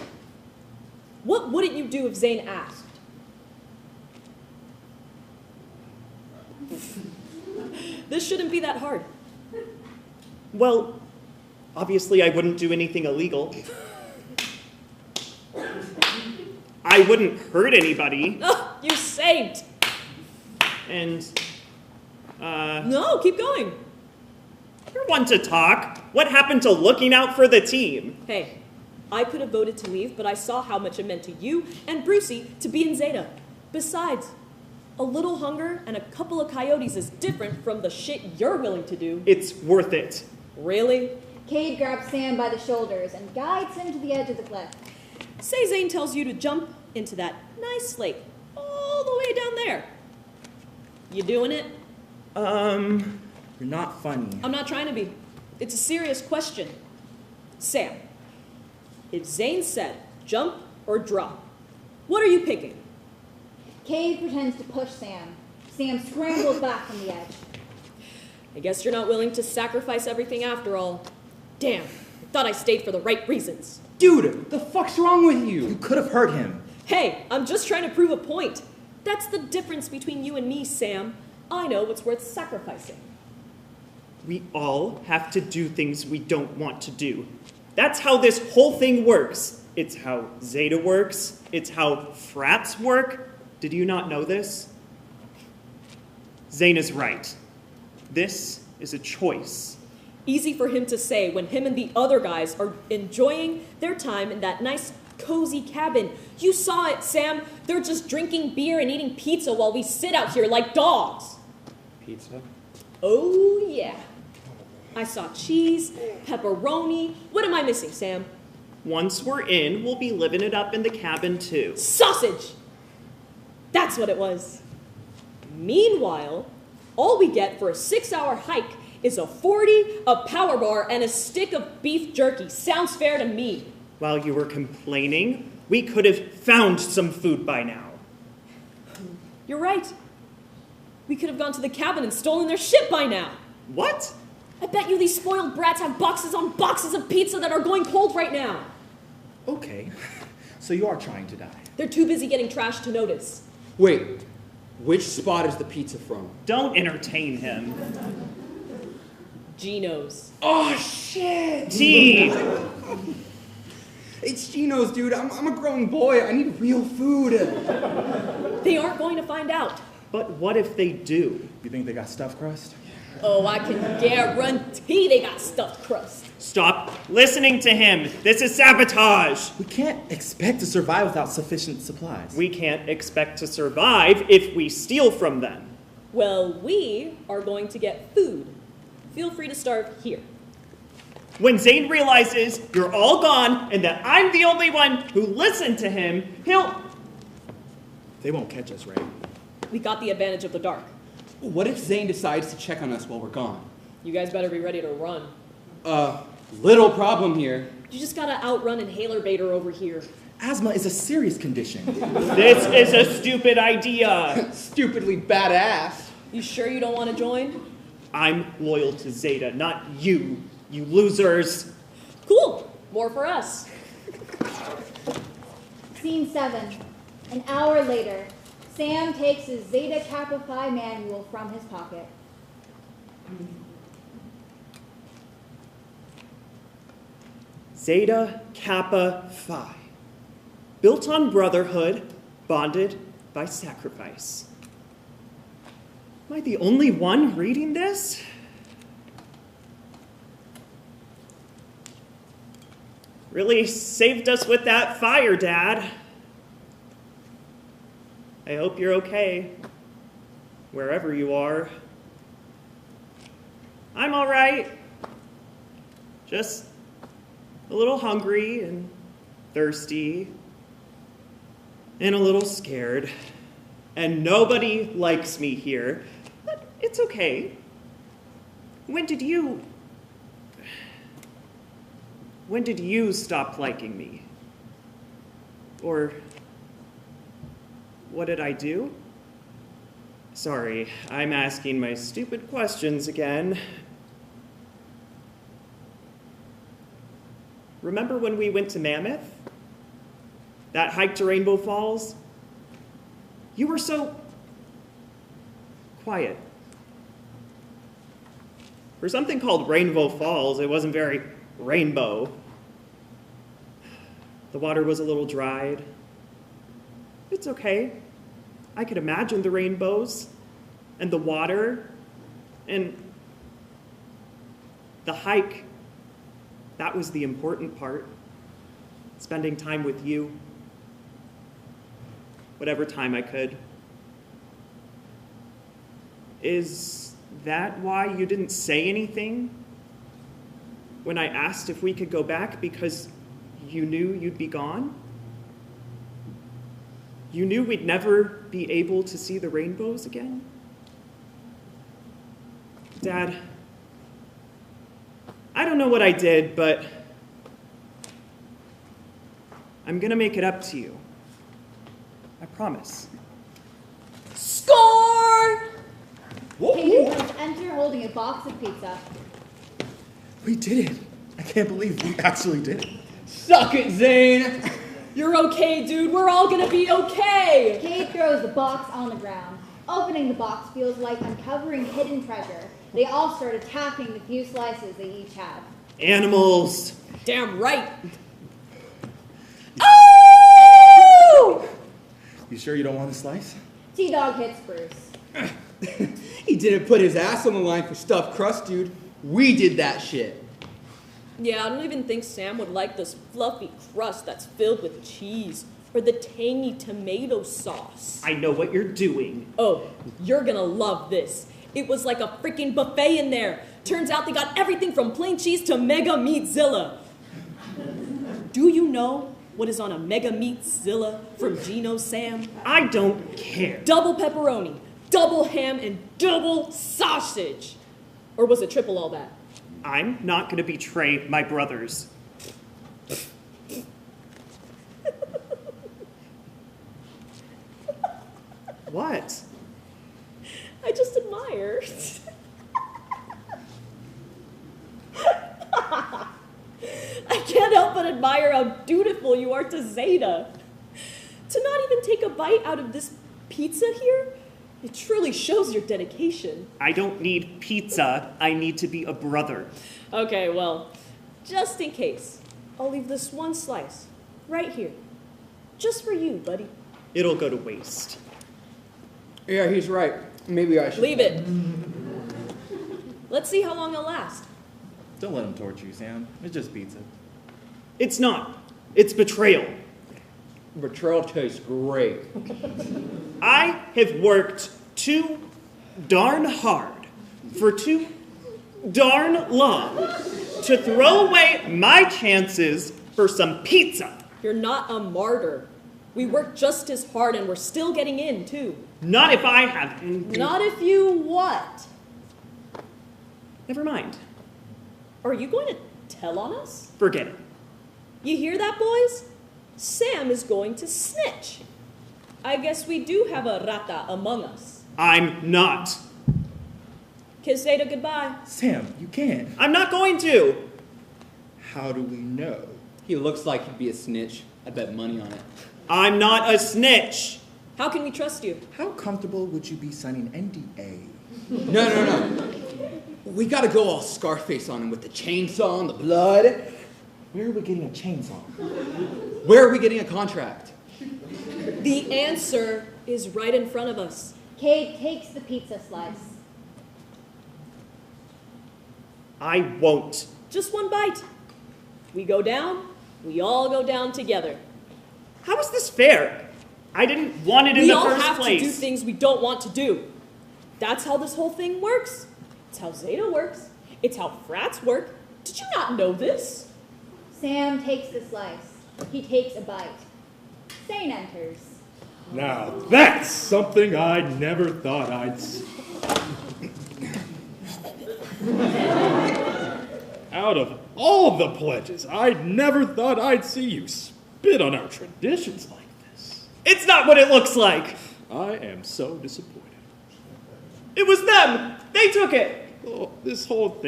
What wouldn't you do if Zane asked? This shouldn't be that hard. Well, obviously I wouldn't do anything illegal. I wouldn't hurt anybody. Oh, you saved. And, No, keep going. you're one to talk. What happened to looking out for the team? Hey, I could have voted to leave, but I saw how much it meant to you and Brucey to be in Zeta. Besides, a little hunger and a couple of coyotes is different from the shit you're willing to do. It's worth it. Really? Cade grabs Sam by the shoulders and guides him to the edge of the cliff. Say Zane tells you to jump into that nice lake all the way down there. You doing it? You're not funny. I'm not trying to be. It's a serious question. Sam, if Zane said jump or drop, what are you picking? Cade pretends to push Sam. Sam scrambles back from the edge. I guess you're not willing to sacrifice everything after all. Damn, I thought I stayed for the right reasons. Dude, the fuck's wrong with You you? could have hurt him. Hey, I'm just trying to prove a point. That's the difference between you and me, Sam. I know what's worth sacrificing. We all have to do things we don't want to do. That's how this whole thing works. It's how Zeta works. It's how frats work. Did you not know this? Zane is right. This is a choice. Easy for him to say when him and the other guys are enjoying their time in that nice, cozy cabin. You saw it, Sam. They're just drinking beer and eating pizza while we sit out here like dogs. Pizza? Oh, yeah. I saw cheese, pepperoni. What am I missing, Sam? Once we're in, we'll be living it up in the cabin, too. Sausage! That's what it was. Meanwhile, all we get for a 6-hour hike is a 40, a power bar, and a stick of beef jerky. Sounds fair to me. While you were complaining, we could have found some food by now. You're right. We could have gone to the cabin and stolen their shit by now. What? I bet you these spoiled brats have boxes on boxes of pizza that are going cold right now. Okay, so you are trying to die. They're too busy getting trashed to notice. Wait, which spot is the pizza from? Don't entertain him. Gino's. Oh, shit! Tea! It's Gino's, dude. I'm a grown boy. I need real food. They aren't going to find out. But what if they do? You think they got stuffed crust? Oh, I can guarantee they got stuffed crust. Stop listening to him. This is sabotage. We can't expect to survive without sufficient supplies. We can't expect to survive if we steal from them. Well, we are going to get food. Feel free to starve here. When Zane realizes you're all gone and that I'm the only one who listened to him, he'll... They won't catch us, right? We got the advantage of the dark. What if Zane decides to check on us while we're gone? You guys better be ready to run. Little problem here. You just gotta outrun Inhaler Baiter over here. Asthma is a serious condition. This is a stupid idea. Stupidly badass. You sure you don't want to join? I'm loyal to Zeta, not you, you losers. Cool. More for us. Scene 7. An hour later, Sam takes his Zeta Kappa Phi manual from his pocket. Zeta Kappa Phi. Built on brotherhood, bonded by sacrifice. Am I the only one reading this? Really saved us with that fire, Dad. I hope you're okay, wherever you are. I'm all right. Just a little hungry and thirsty and a little scared. And nobody likes me here, but it's okay. When did you stop liking me? Or what did I do? Sorry, I'm asking my stupid questions again. Remember when we went to Mammoth? That hike to Rainbow Falls? You were so quiet. For something called Rainbow Falls, it wasn't very rainbow. The water was a little dried. It's okay. I could imagine the rainbows and the water and the hike. That was the important part. Spending time with you. Whatever time I could. Is that why you didn't say anything when I asked if we could go back, because you knew you'd be gone? You knew we'd never be able to see the rainbows again? Dad, I don't know what I did, but I'm gonna make it up to you. I promise. Score! Patrons enter holding a box of pizza. We did it. I can't believe we actually did it. Suck it, Zane! You're okay, dude. We're all gonna be okay. Kate throws the box on the ground. Opening the box feels like uncovering hidden treasure. They all start attacking the few slices they each have. Animals! Damn right. Oh! You sure you don't want a slice? T-Dog hits Bruce. He didn't put his ass on the line for stuffed crust, dude. We did that shit. Yeah, I don't even think Sam would like this fluffy crust that's filled with cheese or the tangy tomato sauce. I know what you're doing. Oh, you're gonna love this. It was like a freaking buffet in there. Turns out they got everything from plain cheese to Mega Meatzilla. Do you know what is on a Mega Meatzilla from Gino Sam? I don't care. Double pepperoni, double ham, and double sausage. Or was it triple all that? I'm not going to betray my brothers. What? I just admire. I can't help but admire how dutiful you are to Zeta. To not even take a bite out of this pizza here, it truly shows your dedication. I don't need pizza. I need to be a brother. Okay, well, just in case, I'll leave this one slice right here. Just for you, buddy. It'll go to waste. Yeah, he's right. Maybe I should. Leave it. Let's see how long it'll last. Don't let him torture you, Sam. It's just pizza. It's not. It's betrayal. Betrayal tastes great. I have worked too darn hard for too darn long to throw away my chances for some pizza. You're not a martyr. We worked just as hard and we're still getting in, too. Not if I have. Not if you what? Never mind. Are you going to tell on us? Forget it. You hear that, boys? Sam is going to snitch. I guess we do have a rata among us. I'm not. Kiss Zeta goodbye. Sam, you can't. I'm not going to. How do we know? He looks like he'd be a snitch. I bet money on it. I'm not a snitch. How can we trust you? How comfortable would you be signing NDA? No. We gotta go all Scarface on him with the chainsaw and the blood. Where are we getting a chainsaw? Where are we getting a contract? The answer is right in front of us. Cade takes the pizza slice. I won't. Just one bite. We go down, we all go down together. How is this fair? I didn't want it in the first place. We all have to do things we don't want to do. That's how this whole thing works. It's how Zeta works. It's how frats work. Did you not know this? Sam takes the slice. He takes a bite. Zane enters. Now that's something I never thought I'd see. Out of all the pledges, I never thought I'd see you spit on our traditions like this. It's not what it looks like. I am so disappointed. It was them. They took it. Oh, this whole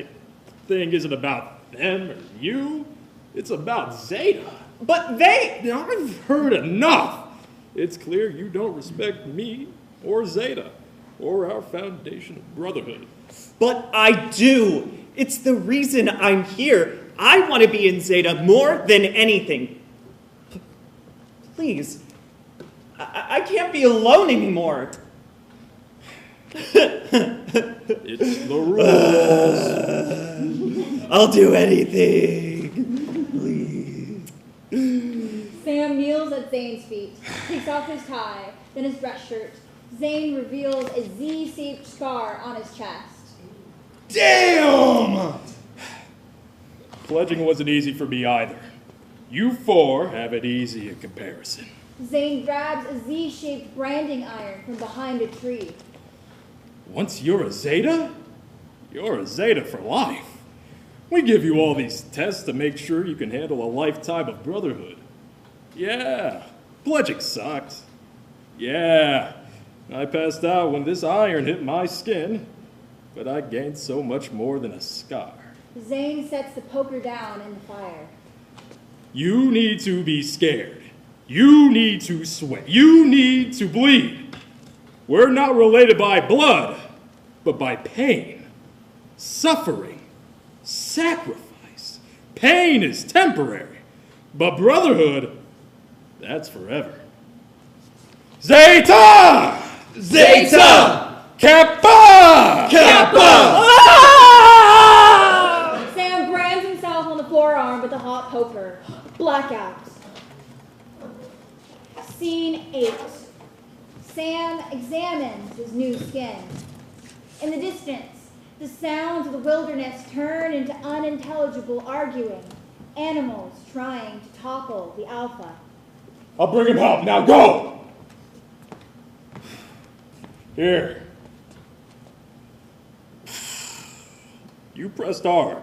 thing isn't about them or you. It's about Zeta. But they... I've heard enough. It's clear you don't respect me or Zeta or our foundation of brotherhood. But I do. It's the reason I'm here. I want to be in Zeta more than anything. Please. I can't be alone anymore. It's the rules. I'll do anything. Please. Sam kneels at Zane's feet, takes off his tie, then his dress shirt. Zane reveals a Z-shaped scar on his chest. Damn! Pledging wasn't easy for me either. You four have it easy in comparison. Zane grabs a Z-shaped branding iron from behind a tree. Once you're a Zeta, you're a Zeta for life. We give you all these tests to make sure you can handle a lifetime of brotherhood. Yeah, pledging sucked. Yeah, I passed out when this iron hit my skin, but I gained so much more than a scar. Zane sets the poker down in the fire. You need to be scared. You need to sweat. You need to bleed. We're not related by blood, but by pain, suffering, sacrifice. Pain is temporary, but brotherhood, that's forever. Zeta! Zeta! Kappa! Kappa! Ah! poker. Blackout. Scene 8. Sam examines his new skin. In the distance, the sounds of the wilderness turn into unintelligible arguing. Animals trying to topple the alpha. I'll bring him help. Now go! Here. You pressed hard.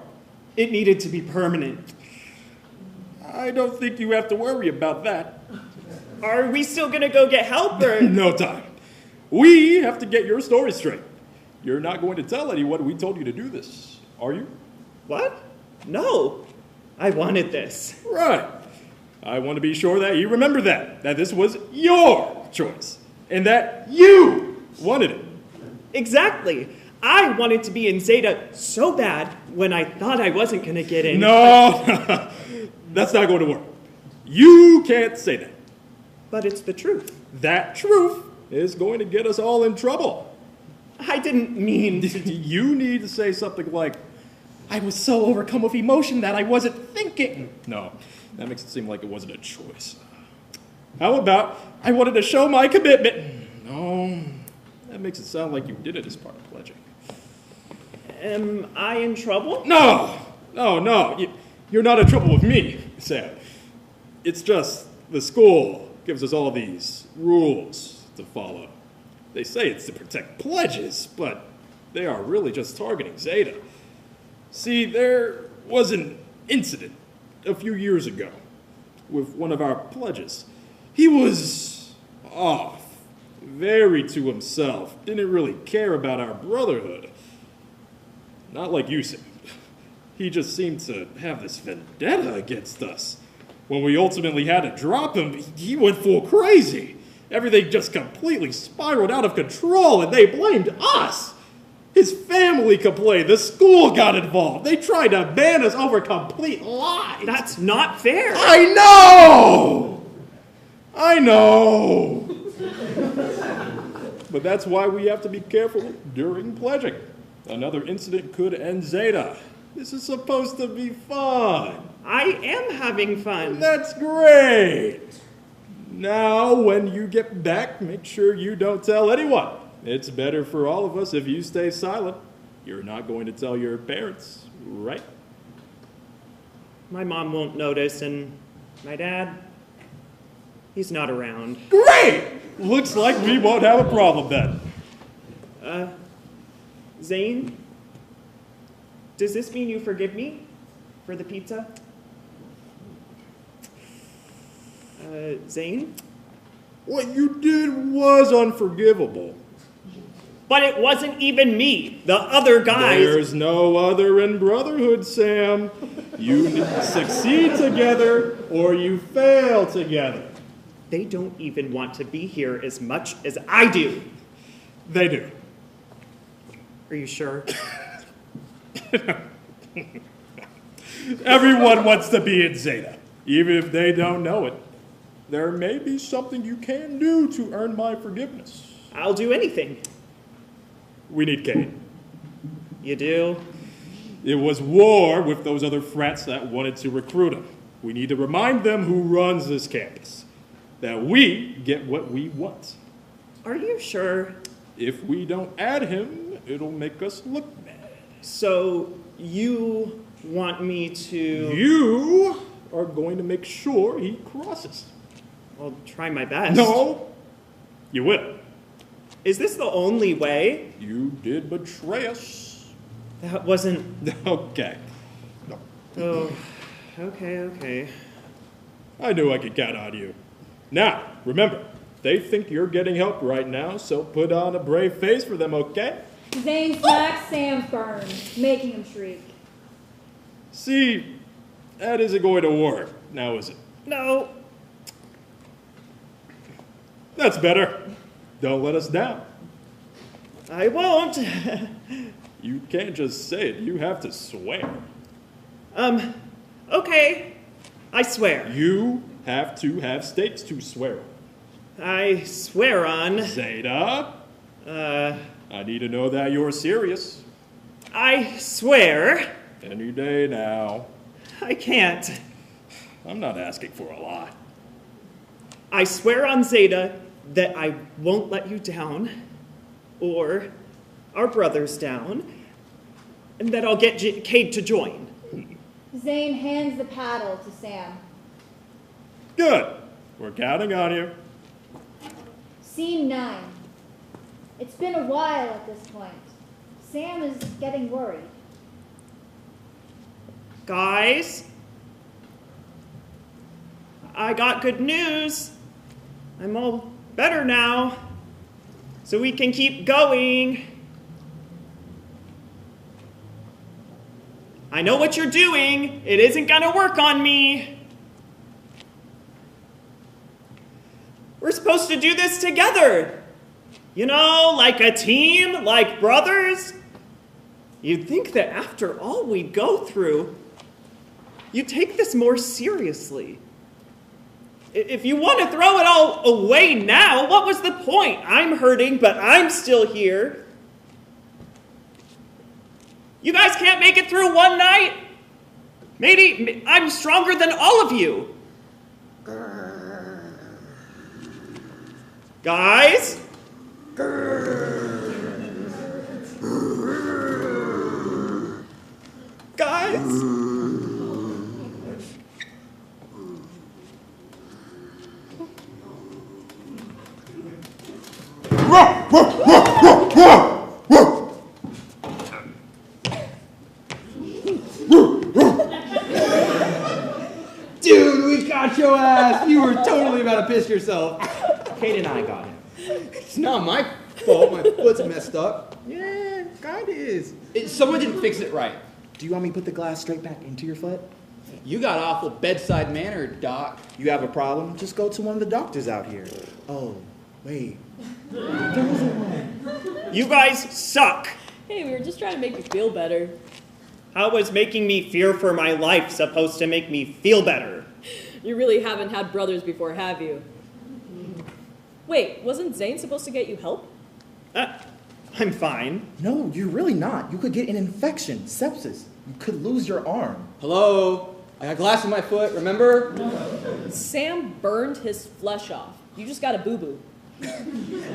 It needed to be permanent. I don't think you have to worry about that. Are we still gonna go get help, or? No time. We have to get your story straight. You're not going to tell anyone we told you to do this, are you? What? No. I wanted this. Right. I want to be sure that you remember that this was your choice, and that you wanted it. Exactly. I wanted to be in Zeta so bad when I thought I wasn't gonna get in. No, that's not going to work. You can't say that. But it's the truth. That truth is going to get us all in trouble. I didn't mean to. You need to say something like, I was so overcome with emotion that I wasn't thinking. No, that makes it seem like it wasn't a choice. How about, I wanted to show my commitment? No, that makes it sound like you did it as part of pledging. Am I in trouble? No. You're not in trouble with me, Sam. It's just the school gives us all these rules to follow. They say it's to protect pledges, but they are really just targeting Zeta. See, there was an incident a few years ago with one of our pledges. He was off, very to himself, didn't really care about our brotherhood. Not like you, Sam. He just seemed to have this vendetta against us. When we ultimately had to drop him, he went full crazy. Everything just completely spiraled out of control, and they blamed us. His family complained. The school got involved. They tried to ban us over complete lies. That's not fair. I know! But that's why we have to be careful during pledging. Another incident could end Zeta. This is supposed to be fun. I am having fun. That's great. Now, when you get back, make sure you don't tell anyone. It's better for all of us if you stay silent. You're not going to tell your parents, right? My mom won't notice, and my dad, he's not around. Great! Looks like we won't have a problem then. Zane? Does this mean you forgive me for the pizza? Zane? What you did was unforgivable. But it wasn't even me. The other guys. There's no other in brotherhood, Sam. You succeed together or you fail together. They don't even want to be here as much as I do. They do. Are you sure? Everyone wants to be in Zeta, even if they don't know it. There may be something you can do to earn my forgiveness. I'll do anything. We need Kane. You do? It was war with those other frats that wanted to recruit him. We need to remind them who runs this campus, that we get what we want. Are you sure? If we don't add him, it'll make us look bad. So you want me to... You are going to make sure he crosses. I'll try my best. No, you will. Is this the only way? You did betray us. That wasn't... Okay. No. Oh, okay. I knew I could count on you. Now, remember, they think you're getting help right now, so put on a brave face for them, okay? Zane smacks Sam's burn, making him shriek. See, that isn't going to work, now is it? No. That's better. Don't let us down. I won't. You can't just say it, you have to swear. Okay. I swear. You have to have stakes to swear on. I swear on... Zeta? I need to know that you're serious. I swear... Any day now. I can't. I'm not asking for a lot. I swear on Zeta that I won't let you down, or our brothers down, and that I'll get Cade to join. Zane hands the paddle to Sam. Good. We're counting on you. Scene 9. It's been a while at this point. Sam is getting worried. Guys, I got good news. I'm all better now, so we can keep going. I know what you're doing. It isn't gonna work on me. We're supposed to do this together. You know, like a team, like brothers. You'd think that after all we go through, you'd take this more seriously. If you want to throw it all away now, what was the point? I'm hurting, but I'm still here. You guys can't make it through one night? Maybe I'm stronger than all of you. Guys? Guys? Dude, we got your ass. You were totally about to piss yourself. Kate and I got him. It's not my fault. My foot's messed up. Yeah, kinda is. Someone didn't fix it right. Do you want me to put the glass straight back into your foot? You got awful bedside manner, Doc. You have a problem? Just go to one of the doctors out here. Oh, wait. There wasn't one. You guys suck. Hey, we were just trying to make you feel better. How was making me fear for my life supposed to make me feel better? You really haven't had brothers before, have you? Wait, wasn't Zane supposed to get you help? I'm fine. No, you're really not. You could get an infection, sepsis. You could lose your arm. Hello? I got glass in my foot, remember? Sam burned his flesh off. You just got a boo-boo.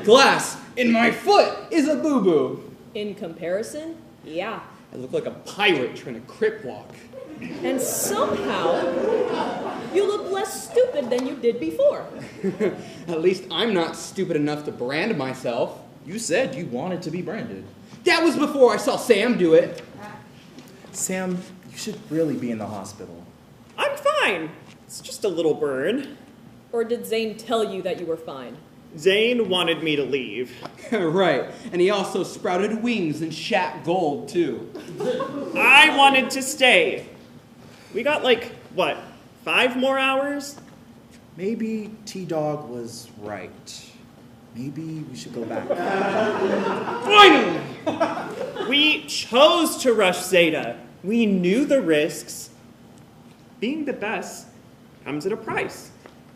Glass in my foot is a boo-boo. In comparison, yeah. I look like a pirate trying to crip walk. And somehow, you look less stupid than you did before. At least I'm not stupid enough to brand myself. You said you wanted to be branded. That was before I saw Sam do it. Sam, you should really be in the hospital. I'm fine. It's just a little burn. Or did Zane tell you that you were fine? Zane wanted me to leave. Right, and he also sprouted wings and shat gold, too. I wanted to stay. We got like, what, 5 more hours? Maybe T-Dog was right. Maybe we should go back. Finally! We chose to rush Zeta. We knew the risks. Being the best comes at a price.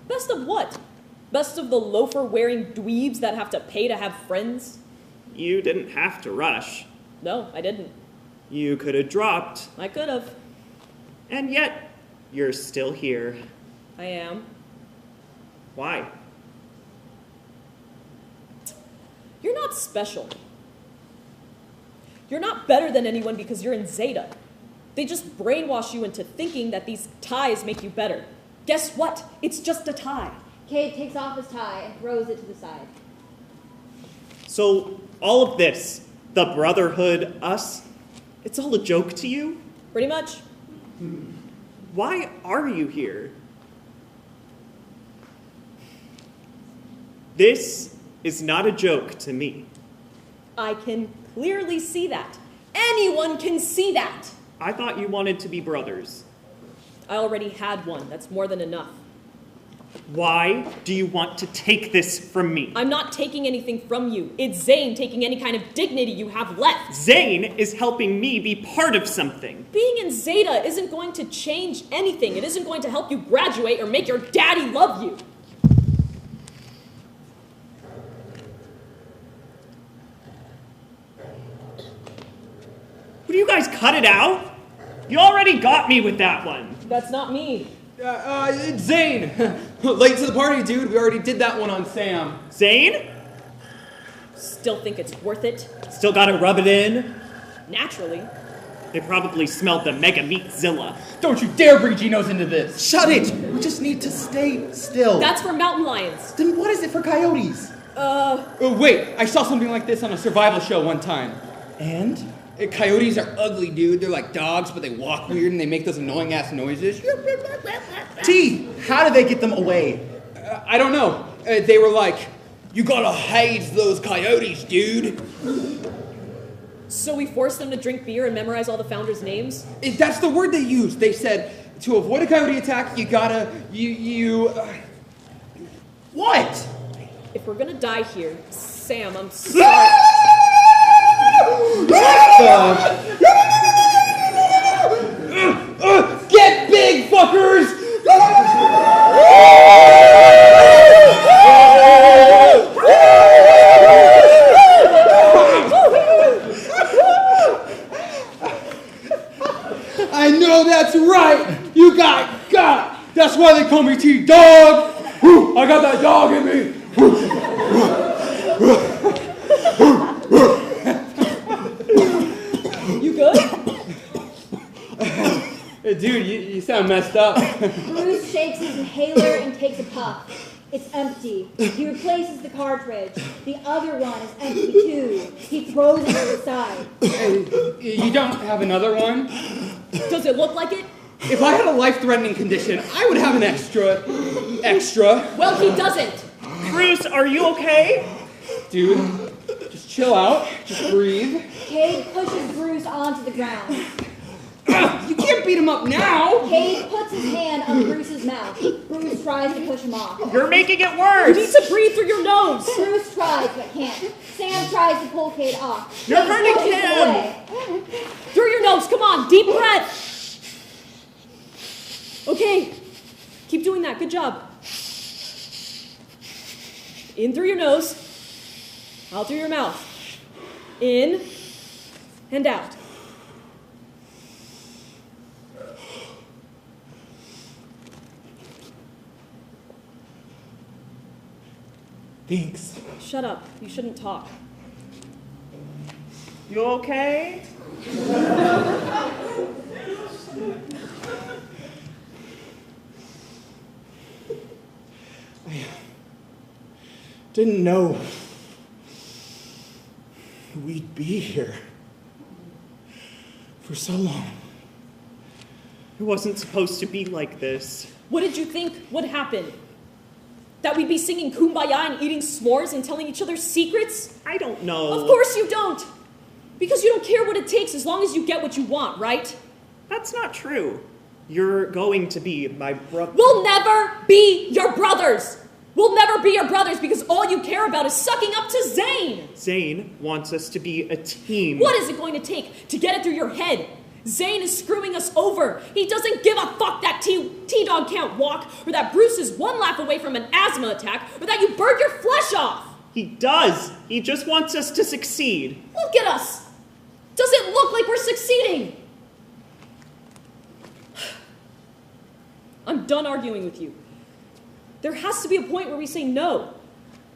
Best of what? Best of the loafer-wearing dweebs that have to pay to have friends? You didn't have to rush. No, I didn't. You could have dropped. I could have. And yet, you're still here. I am. Why? You're not special. You're not better than anyone because you're in Zeta. They just brainwash you into thinking that these ties make you better. Guess what? It's just a tie. Cade takes off his tie and throws it to the side. So, all of this, the brotherhood, us, it's all a joke to you? Pretty much. Why are you here? This is not a joke to me. I can clearly see that. Anyone can see that. I thought you wanted to be brothers. I already had one. That's more than enough. Why do you want to take this from me? I'm not taking anything from you. It's Zane taking any kind of dignity you have left. Zane is helping me be part of something. Being in Zeta isn't going to change anything. It isn't going to help you graduate or make your daddy love you. Would you guys cut it out? You already got me with that one. That's not me. Zane! Late to the party, dude. We already did that one on Sam. Zane? Still think it's worth it? Still gotta rub it in? Naturally. They probably smelled the Mega Meatzilla. Don't you dare bring Genos into this! Shut it! We just need to stay still. That's for mountain lions. Then what is it for coyotes? Oh, wait, I saw something like this on a survival show one time. And? Coyotes are ugly, dude. They're like dogs, but they walk weird and they make those annoying-ass noises. T, how did they get them away? I don't know. They were like, you gotta haze those coyotes, dude. So we forced them to drink beer and memorize all the founders' names? That's the word they used. They said, to avoid a coyote attack, you gotta, What? If we're gonna die here, Sam, I'm sorry. Get big, fuckers! I know that's right. You got. That's why they call me T-Dog. I got that dog in me. You good? Dude, you sound messed up. Bruce shakes his inhaler and takes a puff. It's empty. He replaces the cartridge. The other one is empty too. He throws it to the side. You don't have another one? Does it look like it? If I had a life-threatening condition, I would have an extra. Well, he doesn't. Bruce, are you okay? Dude, just chill out. Just breathe. Cade pushes Bruce onto the ground. You can't beat him up now! Cade puts his hand on Bruce's mouth. Bruce tries to push him off. You're making it You worse. need to breathe through your nose. Bruce tries but can't. Sam tries to pull Cade off. You're Cade hurting pushes him. away. Through your nose. Come on. Deep breath. Okay. Keep doing that. Good job. In through your nose. Out through your mouth. In and out. Thanks. Shut up. You shouldn't talk. You okay? I didn't know we'd be here for so long. It wasn't supposed to be like this. What did you think would happen? That we'd be singing Kumbaya and eating s'mores and telling each other secrets? I don't know. Of course you don't! Because you don't care what it takes as long as you get what you want, right? That's not true. You're going to be my brother. We'll never be your brothers! We'll never be your brothers because all you care about is sucking up to Zane! Zane wants us to be a team. What is it going to take to get it through your head? Zane is screwing us over. He doesn't give a fuck that T-Dog can't walk, or that Bruce is one laugh away from an asthma attack, or that you burned your flesh off. He does. He just wants us to succeed. Look at us. Does it look like we're succeeding? I'm done arguing with you. There has to be a point where we say no.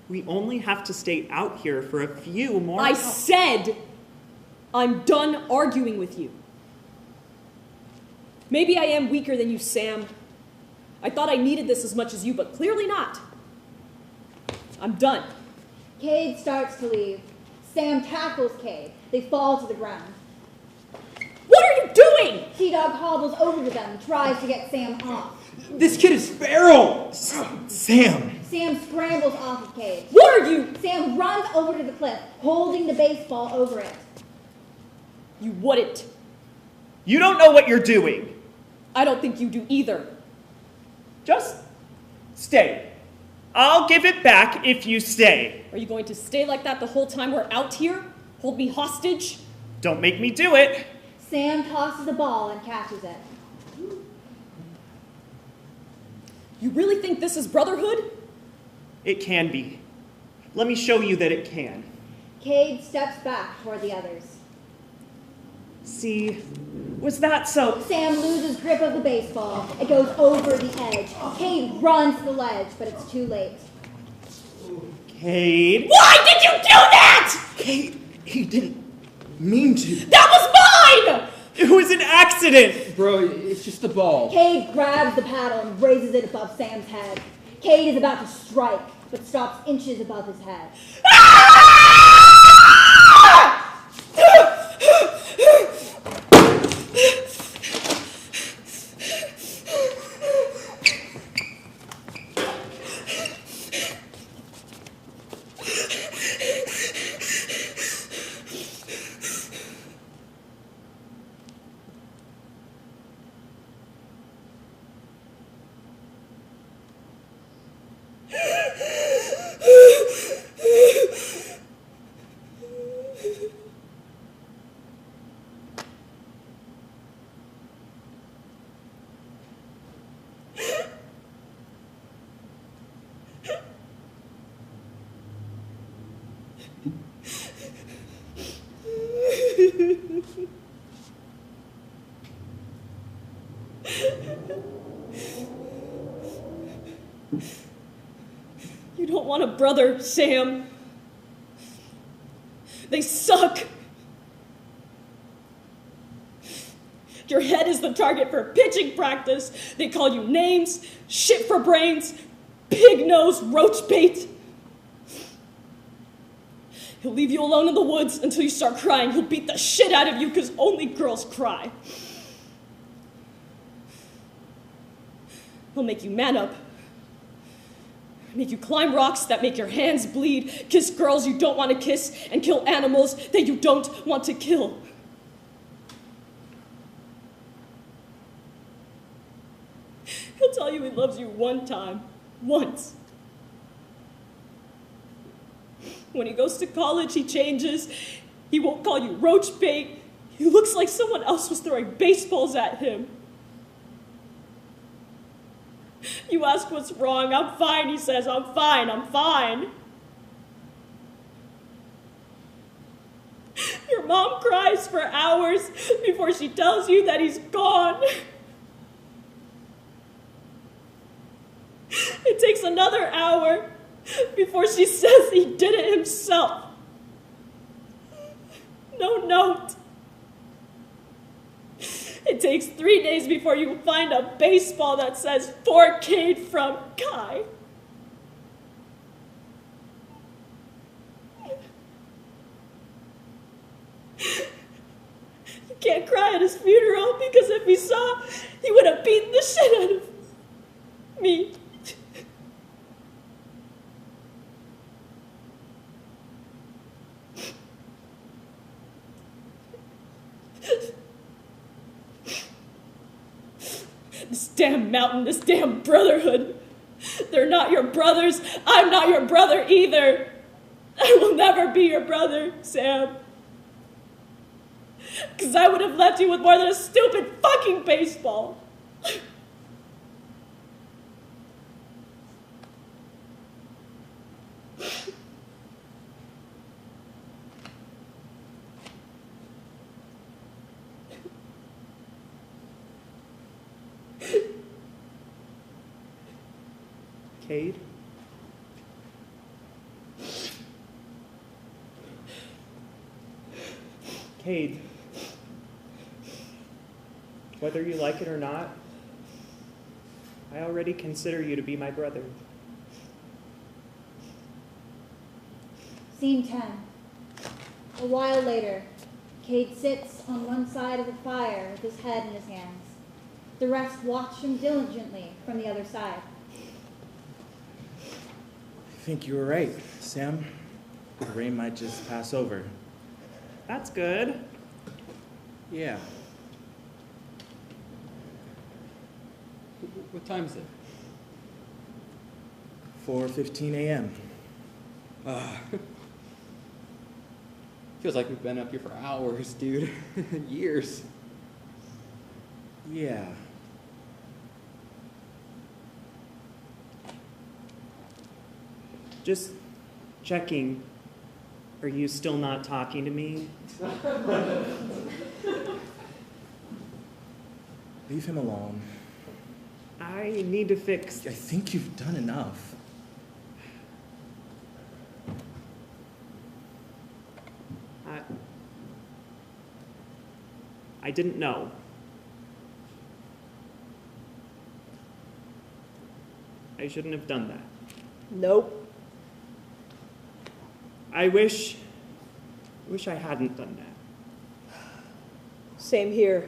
We only have to stay out here for a few more I said I'm done arguing with you. Maybe I am weaker than you, Sam. I thought I needed this as much as you, but clearly not. I'm done. Cade starts to leave. Sam tackles Cade. They fall to the ground. What are you doing? T-Dog hobbles over to them and tries to get Sam off. This kid is feral! Sam! Sam scrambles off of Cade. What are you? Sam runs over to the cliff, holding the baseball over it. You wouldn't. You don't know what you're doing. I don't think you do either. Just stay. I'll give it back if you stay. Are you going to stay like that the whole time we're out here? Hold me hostage? Don't make me do it. Sam tosses the ball and catches it. You really think this is brotherhood? It can be. Let me show you that it can. Cade steps back toward the others. See, Was that so? Sam loses grip of the baseball. It goes over the edge. Cade runs to the ledge, but it's too late. Cade. Why did you do that? Kate, he didn't mean to. That was mine! It was an accident. Bro, it's just a ball. Cade grabs the paddle and raises it above Sam's head. Cade is about to strike, but stops inches above his head. You don't want a brother, Sam. They suck. Your head is the target for pitching practice. They call you names, shit for brains, pig nose, roach bait. He'll leave you alone in the woods until you start crying. He'll beat the shit out of you because only girls cry. He'll make you man up. Make you climb rocks that make your hands bleed, kiss girls you don't want to kiss, and kill animals that you don't want to kill. He'll tell you he loves you one time, once. When he goes to college, he changes. He won't call you roach bait. He looks like someone else was throwing baseballs at him. You ask what's wrong. I'm fine, he says. I'm fine, I'm fine. Your mom cries for hours before she tells you that he's gone. It takes another hour before she says he did it himself. No note. It takes 3 days before you find a baseball that says, "For Cade from Kai." You can't cry at his funeral because if he saw, he would have beaten the shit out of me. This damn mountain, this damn brotherhood. They're not your brothers. I'm not your brother either. I will never be your brother, Sam. Because I would have left you with more than a stupid fucking baseball. Cade? Cade, whether you like it or not, I already consider you to be my brother. Scene 10. A while later, Cade sits on one side of the fire with his head in his hands. The rest watch him diligently from the other side. I think you were right, Sam. The rain might just pass over. That's good. Yeah. What time is it? 4:15 a.m. Feels like we've been up here for hours, dude. Years. Yeah. Just checking. Are you still not talking to me? Leave him alone. I need to fix. I think you've done enough. I didn't know. I shouldn't have done that. Nope. I wish I hadn't done that. Same here.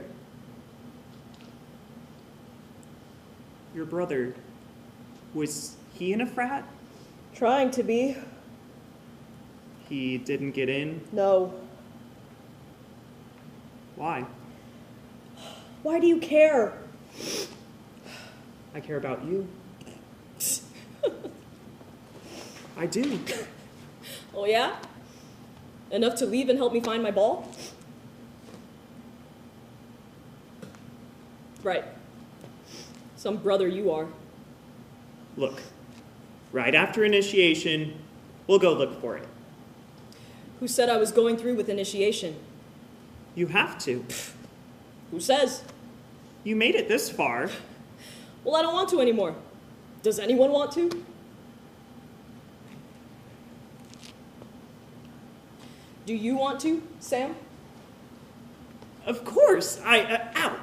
Your brother, was he in a frat? Trying to be. He didn't get in? No. Why? Why do you care? I care about you. I do. Oh yeah? Enough to leave and help me find my ball? Right. Some brother you are. Look, right after initiation, we'll go look for it. Who said I was going through with initiation? You have to. Who says? You made it this far. Well, I don't want to anymore. Does anyone want to? Do you want to, Sam? Of course. Ow.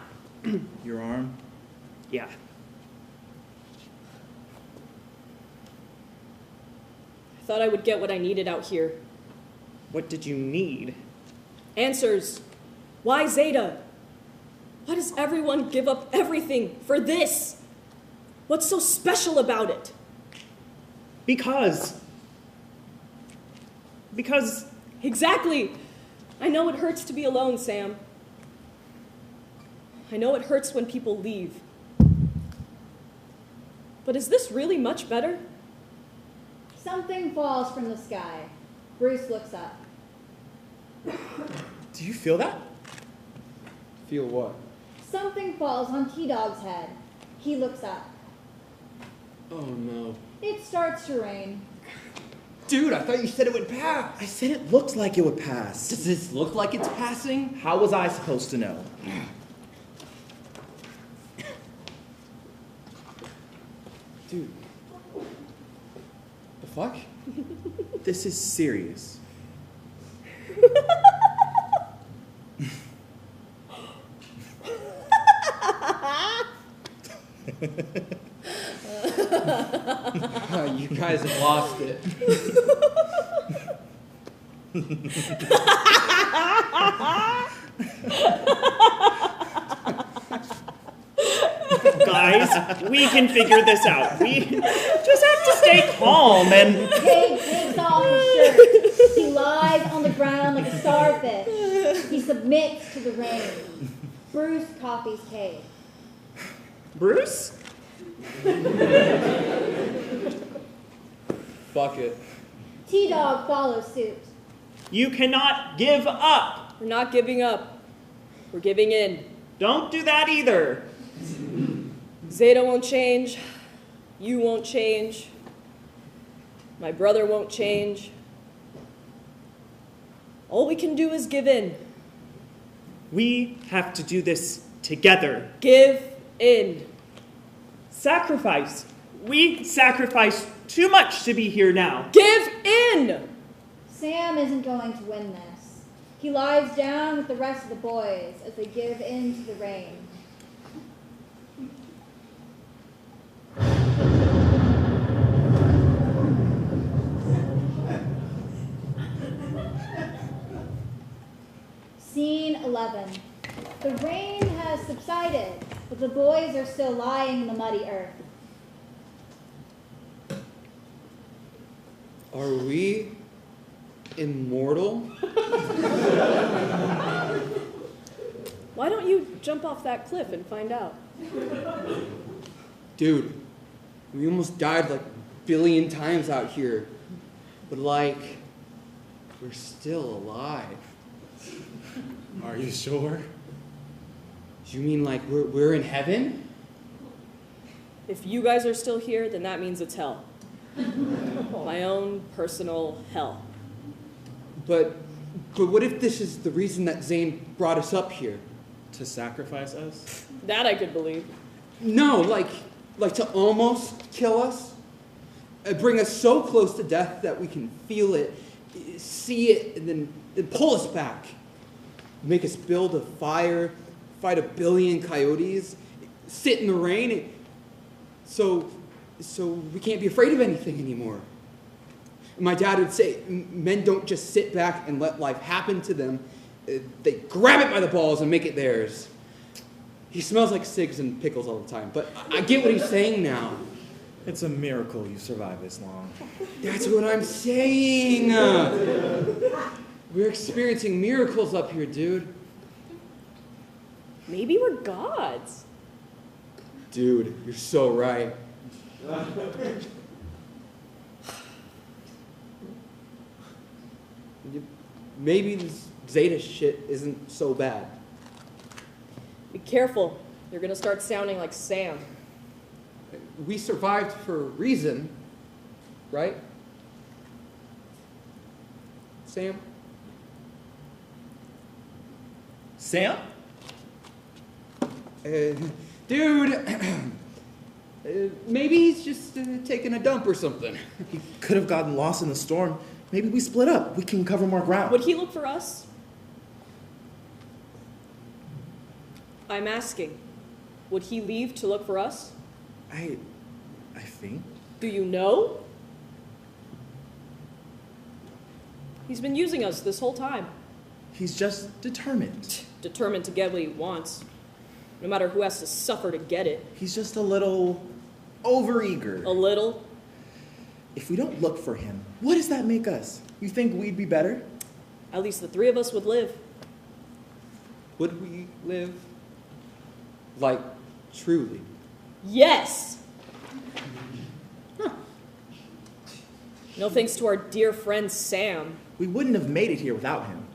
Your arm? Yeah. I thought I would get what I needed out here. What did you need? Answers. Why Zeta? Why does everyone give up everything for this? What's so special about it? Because. Exactly. I know it hurts to be alone, Sam. I know it hurts when people leave. But is this really much better? Something falls from the sky. Bruce looks up. Do you feel that? Feel what? Something falls on T-Dog's head. He looks up. Oh no. It starts to rain. Dude, I thought you said it would pass. I said it looked like it would pass. Does this look like it's passing? How was I supposed to know? Dude. The fuck? This is serious. You guys have lost it. Guys, we can figure this out. We just have to stay calm and... Cade takes off his shirt. He lies on the ground like a starfish. He submits to the rain. Bruce copies Cade. Bruce? Fuck it. T-Dog follows suit. You cannot give up. We're not giving up. We're giving in. Don't do that either. Zeta won't change. You won't change. My brother won't change. All we can do is give in. We have to do this together. Give in. Sacrifice. We sacrifice too much to be here now. Give in! Sam isn't going to win this. He lies down with the rest of the boys as they give in to the rain. Scene 11. The rain has subsided, but the boys are still lying in the muddy earth. Are we immortal? Why don't you jump off that cliff and find out? Dude, we almost died like a billion times out here. But like, we're still alive. Are you sure? You mean like we're in heaven? If you guys are still here, then that means it's hell. My own personal hell. But what if this is the reason that Zane brought us up here? To sacrifice us? That I could believe. No, like to almost kill us. Bring us so close to death that we can feel it, see it, and then pull us back. Make us build a fire, fight 1 billion coyotes, sit in the rain, so we can't be afraid of anything anymore. My dad would say, men don't just sit back and let life happen to them. They grab it by the balls and make it theirs. He smells like cigs and pickles all the time, but I get what he's saying now. It's a miracle you survived this long. That's what I'm saying. We're experiencing miracles up here, dude. Maybe we're gods. Dude, you're so right. Maybe this Zeta shit isn't so bad. Be careful. You're gonna start sounding like Sam. We survived for a reason, right? Sam? Sam? Dude, maybe he's just taking a dump or something. He could have gotten lost in the storm. Maybe we split up. We can cover more ground. Would he look for us? I'm asking. Would he leave to look for us? I think. Do you know? He's been using us this whole time. He's just determined. Determined to get what he wants. No matter who has to suffer to get it. He's just a little overeager. A little? If we don't look for him, what does that make us? You think we'd be better? At least the 3 of us would live. Would we live? Like, truly? Yes! No thanks to our dear friend Sam. We wouldn't have made it here without him.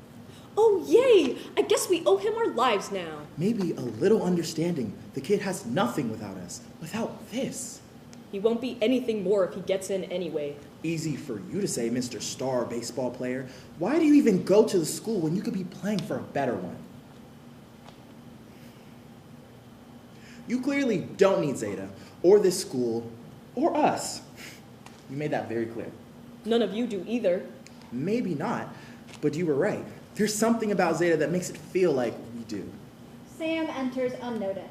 Oh, yay! I guess we owe him our lives now. Maybe a little understanding. The kid has nothing without us. Without this. He won't be anything more if he gets in anyway. Easy for you to say, Mr. Star baseball player. Why do you even go to the school when you could be playing for a better one? You clearly don't need Zeta, or this school, or us. You made that very clear. None of you do either. Maybe not, but you were right. There's something about Zeta that makes it feel like we do. Sam enters unnoticed.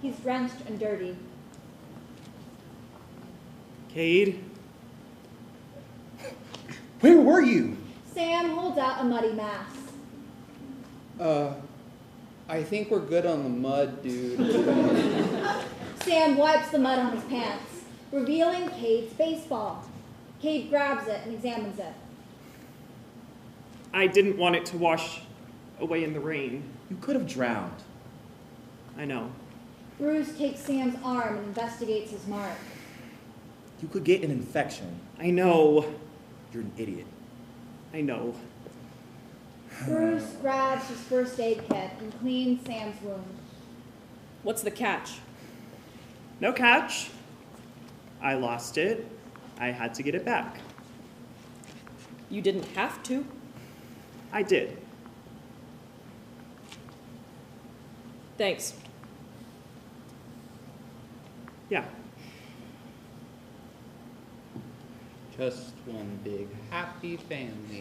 He's drenched and dirty. Cade? Where were you? Sam holds out a muddy mass. I think we're good on the mud, dude. Sam wipes the mud on his pants, revealing Cade's baseball. Cade grabs it and examines it. I didn't want it to wash away in the rain. You could have drowned. I know. Bruce takes Sam's arm and investigates his mark. You could get an infection. I know. You're an idiot. I know. Bruce grabs his first aid kit and cleans Sam's wound. What's the catch? No catch. I lost it. I had to get it back. You didn't have to. I did. Thanks. Yeah. Just one big happy family.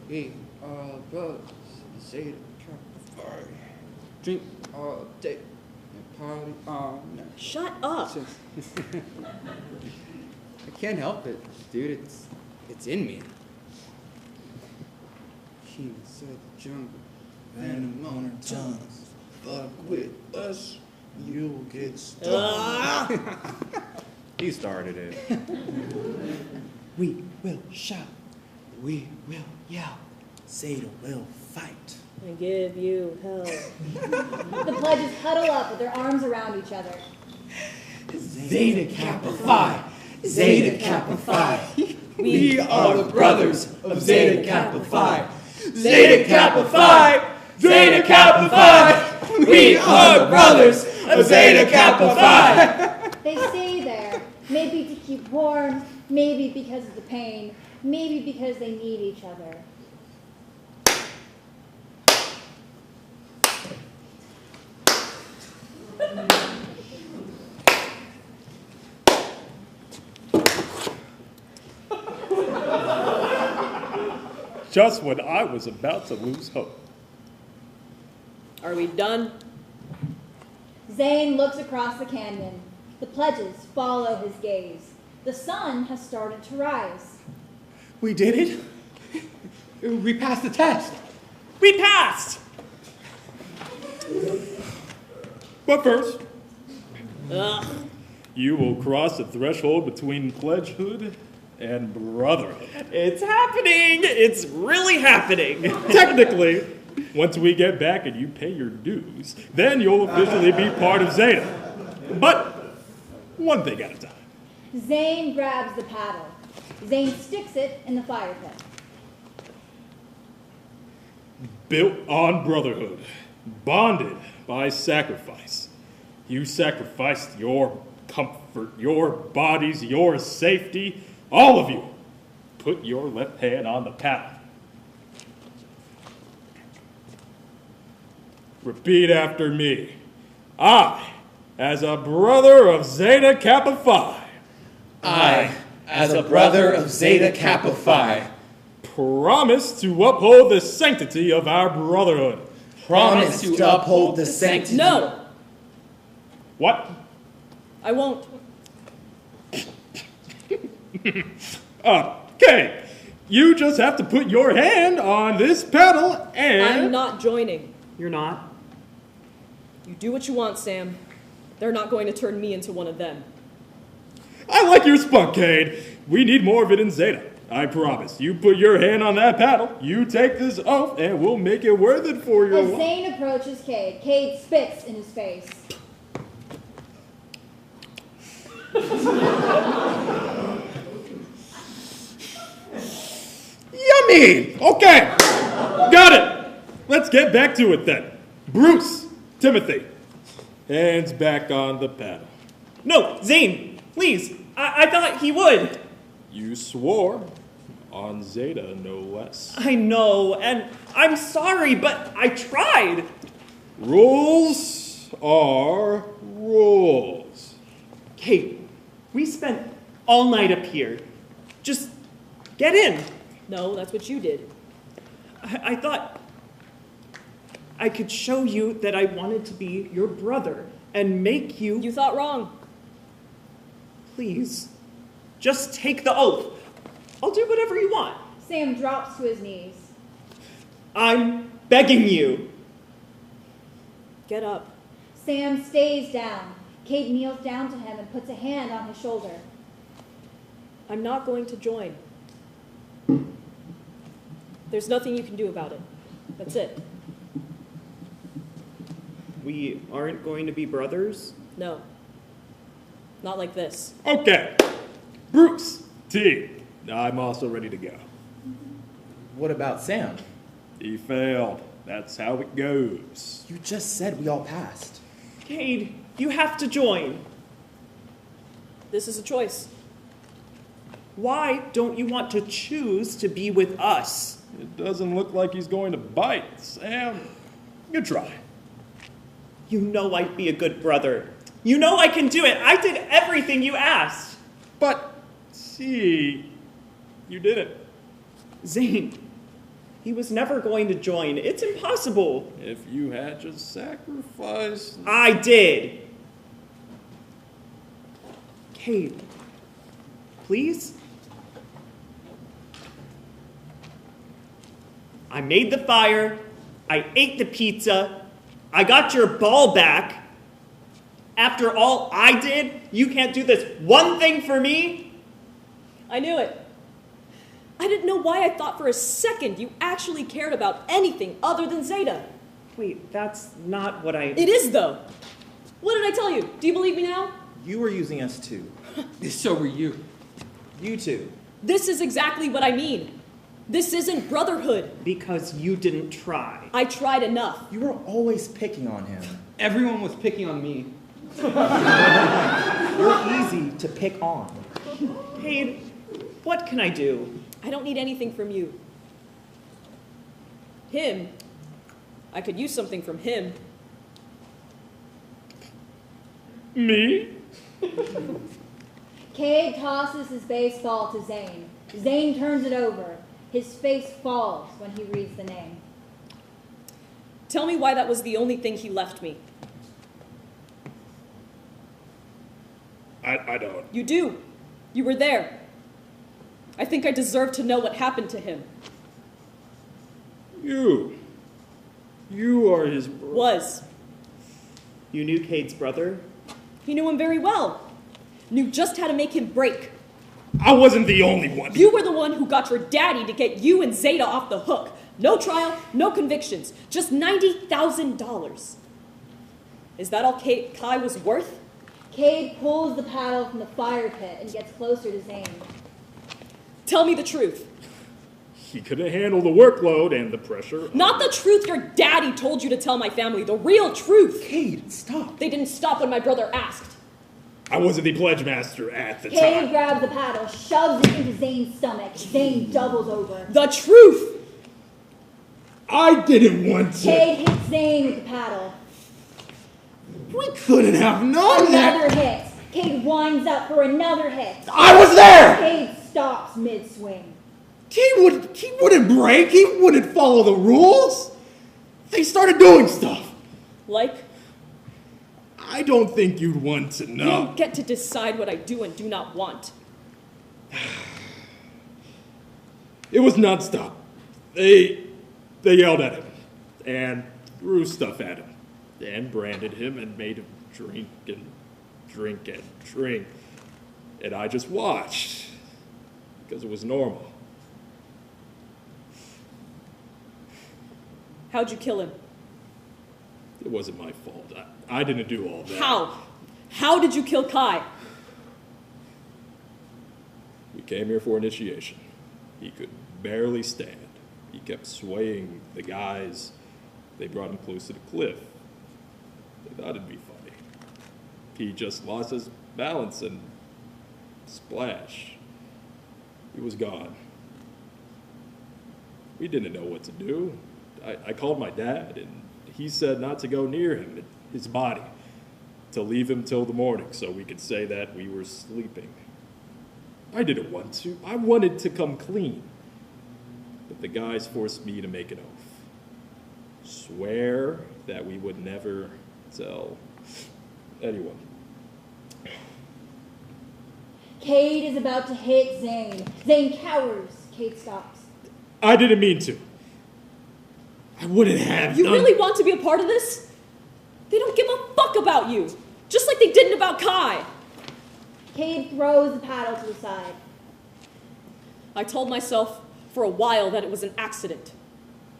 We are brothers, Zeta Kappa Phi. Drink all day and party all night. Shut up. I can't help it, dude. It's in me. Kings of the jungle, venom on our tongues. Fuck with us, you'll get stung. You started it. We will shout. We will yell. Zeta will fight. I give you hell. The pledges huddle up with their arms around each other. Zeta Kappa Phi, Zeta Kappa Phi. We are the brothers of Zeta Kappa Phi. Zeta Kappa Phi, Zeta Kappa Phi. We are the brothers of Zeta Kappa Phi. They stay there, maybe to keep warm, maybe because of the pain, maybe because they need each other. just when I was about to lose hope. Are we done? Zane looks across the canyon. The pledges follow his gaze. The sun has started to rise. We did it? We passed the test. We passed! But first, Ugh. you will cross the threshold between pledgehood and brotherhood. It's happening! It's really happening! Technically, once we get back and you pay your dues, then you'll officially be part of Zeta. But one thing at a time. Zane grabs the paddle. Zane sticks it in the fire pit. Built on brotherhood, bonded by sacrifice. You sacrificed your comfort, your bodies, your safety, all of you. Put your left hand on the paddle. Repeat after me. I, as a brother of Zeta Kappa Phi. I, as a brother of Zeta Kappa Phi, Promise to uphold the sanctity of our brotherhood. promise to uphold the sanctity. No, What? I won't. Okay. You just have to put your hand on this paddle and... I'm not joining. You're not? You do what you want, Sam. They're not going to turn me into one of them. I like your spunk, Cade. We need more of it in Zeta. I promise. You put your hand on that paddle, you take this oath, and we'll make it worth it for your As life. Zane approaches Cade, Cade spits in his face. Yummy! Okay. Got it. Let's get back to it then. Bruce, Timothy, hands back on the paddle. No, Zane, please. I thought he would. You swore on Zeta, no less. I know, and I'm sorry, but I tried. Rules are rules. Kate, we spent all night up here. Just get in. No, that's what you did. I thought I could show you that I wanted to be your brother and make you... You thought wrong. Please, just take the oath. I'll do whatever you want. Sam drops to his knees. I'm begging you. Get up. Sam stays down. Cade kneels down to him and puts a hand on his shoulder. I'm not going to join. There's nothing you can do about it. That's it. We aren't going to be brothers? No. Not like this. Okay. Bruce, T, I'm also ready to go. What about Sam? He failed. That's how it goes. You just said we all passed. Cade, you have to join. This is a choice. Why don't you want to choose to be with us? It doesn't look like he's going to bite. Sam, you try. You know I'd be a good brother. You know I can do it. I did everything you asked. But, see, you did it. Zane, he was never going to join. It's impossible. If you had just sacrificed... I did. Cade, please? I made the fire. I ate the pizza. I got your ball back. After all I did, you can't do this one thing for me? I knew it. I didn't know why I thought for a second you actually cared about anything other than Zeta. Wait, that's not what I... It is, though. What did I tell you? Do you believe me now? You were using us too. So were you. You two. This is exactly what I mean. This isn't brotherhood. Because you didn't try. I tried enough. You were always picking on him. Everyone was picking on me. You're easy to pick on. Cade, what can I do? I don't need anything from you. Him. I could use something from him. Me? Cade tosses his baseball to Zane. Zane turns it over. His face falls when he reads the name. Tell me why that was the only thing he left me. I don't. You do. You were there. I think I deserve to know what happened to him. You are his brother. Was. You knew Cade's brother? He knew him very well. Knew just how to make him break. I wasn't the only one. You were the one who got your daddy to get you and Zeta off the hook. No trial, no convictions, just $90,000. Is that all Kai was worth? Cade pulls the paddle from the fire pit and gets closer to Zane. Tell me the truth. He couldn't handle the workload and the pressure. Not the truth your daddy told you to tell my family, the real truth. Cade, stop. They didn't stop when my brother asked. I wasn't the pledge master at the Cade time. grabs the paddle, shoves it into Zane's stomach. Zane doubles over. The truth! I didn't want to. Cade hits Zane with the paddle. We couldn't have known Another that. hit. Cade winds up for another hit. I was there. Cade stops mid-swing. He wouldn't break. He wouldn't follow the rules. They started doing stuff. Like, I don't think you'd want to you know. don't get to decide what I do and do not want. It was nonstop. They yelled at him and threw stuff at him and branded him and made him drink and drink and drink. And I just watched because it was normal. How'd you kill him? It wasn't my fault. I didn't do all that. How? How did you kill Kai? We came here for initiation. He could barely stand. He kept swaying the guys. They brought him close to the cliff. They thought it'd be funny. He just lost his balance and splash. He was gone. We didn't know what to do. I called my dad, and he said not to go near him, his body, to leave him till the morning so we could say that we were sleeping. I didn't want to. I wanted to come clean. But the guys forced me to make an oath. Swear that we would never tell anyone. Cade is about to hit Zane. Zane cowers. Cade stops. I didn't mean to. I wouldn't have You done- really want to be a part of this? They don't give a fuck about you, just like they didn't about Kai. Cade throws the paddle to the side. I told myself for a while that it was an accident,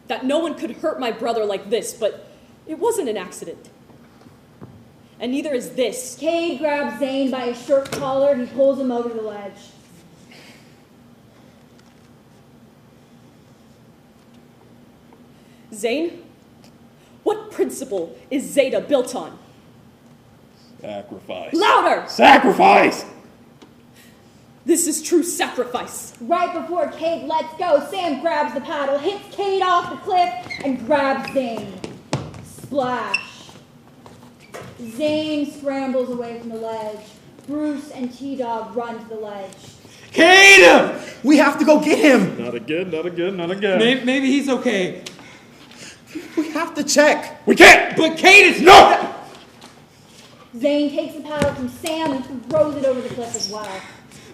that no one could hurt my brother like this, but it wasn't an accident. And neither is this. Cade grabs Zane by his shirt collar and he pulls him over the ledge. Zane, what principle is Zeta built on? Sacrifice. Louder! Sacrifice! This is true sacrifice. Right before Cade lets go, Sam grabs the paddle, hits Cade off the cliff, and grabs Zane. Splash. Zane scrambles away from the ledge. Bruce and T-Dog run to the ledge. Cade! We have to go get him. Not again, not again, not again. Maybe he's okay. We have to check. We can't! But Cade is not! Zane takes the paddle from Sam and throws it over the cliff as well.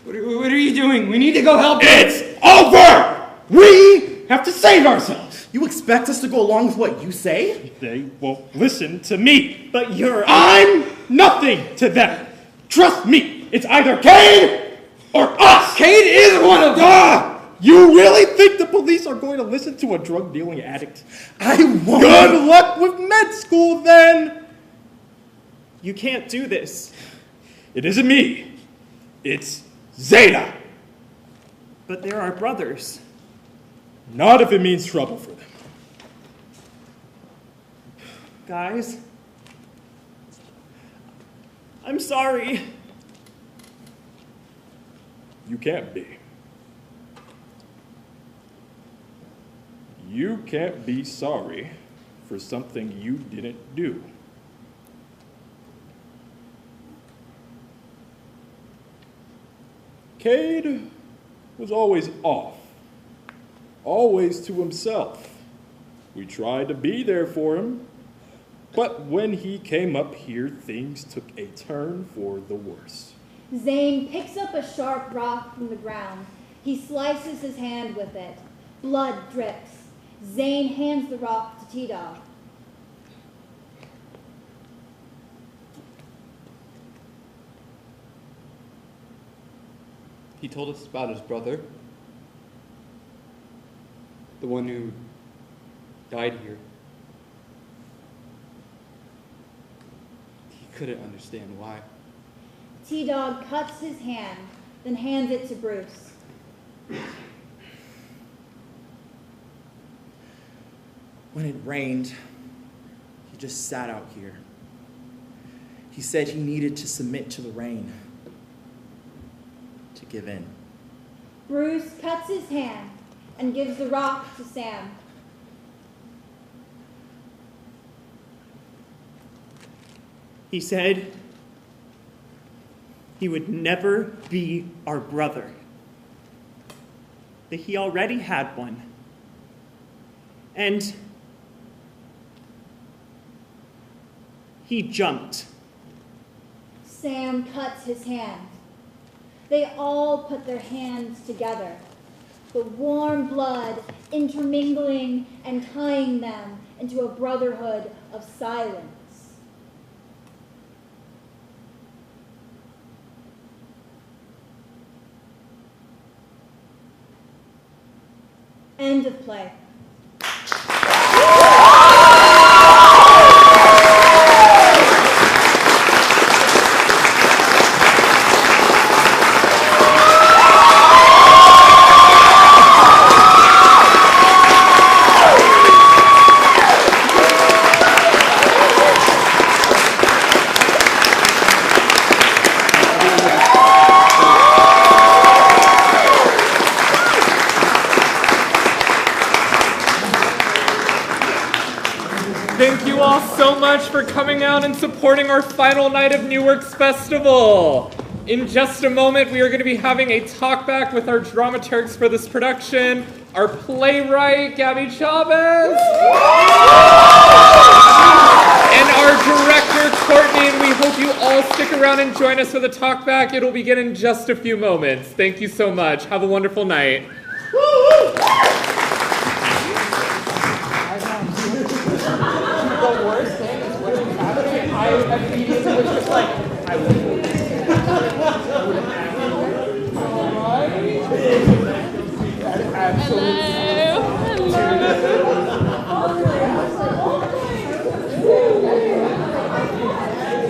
What are you doing? We need to go help him. It's over! We have to save ourselves. You expect us to go along with what you say? They won't listen to me. But you're... I'm nothing to them. Trust me. It's either Cade or us. Cade is one of them. You really think the police are going to listen to a drug-dealing addict? I won't. Good luck with med school, then. You can't do this. It isn't me. It's Zeta. But they're our brothers. Not if it means trouble for them. Guys, I'm sorry. You can't be. You can't be sorry for something you didn't do. Cade was always off. always to himself. We tried to be there for him, but when he came up here, things took a turn for the worse. Zane picks up a sharp rock from the ground. He slices his hand with it. Blood drips. Zane hands the rock to T-Dog. He told us about his brother, the one who died here. He couldn't understand why. T-Dog cuts his hand, then hands it to Bruce. When it rained, he just sat out here. He said he needed to submit to the rain, to give in. Bruce cuts his hand and gives the rock to Sam. He said he would never be our brother, that he already had one. And he jumped. Sam cuts his hand. They all put their hands together, the warm blood intermingling and tying them into a brotherhood of silence. End of play. Thank you all so much for coming out and supporting our final night of New Works Festival. In just a moment, we are going to be having a talkback with our dramaturgs for this production, our playwright, Gabby Chavez, and our director, Courtney, and we hope you all stick around and join us for the talkback. It'll begin in just a few moments. Thank you so much. Have a wonderful night. The worst thing is what is happening. I immediately was just like, I would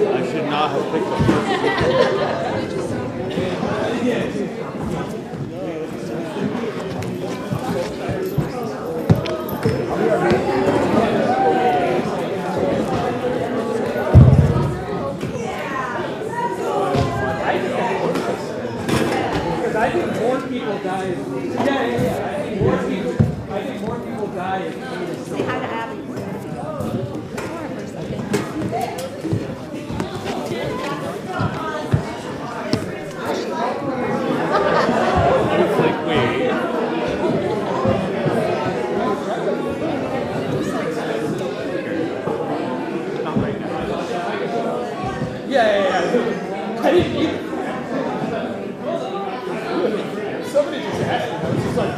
I should not have picked up. I think more people die. I think more people die. Say hi to Abby. It's like, wait. Not right now. Yeah. I didn't either. Somebody just asked me. I was just like,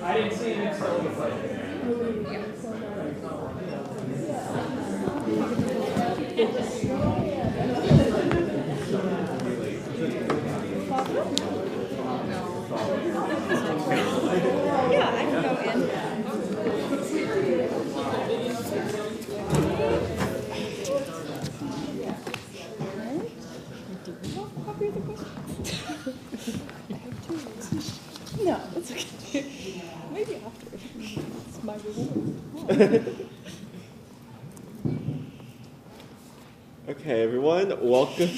I didn't see him until Yeah, I can go in. No, it's okay. Maybe after. It's my reward. Okay, everyone, welcome.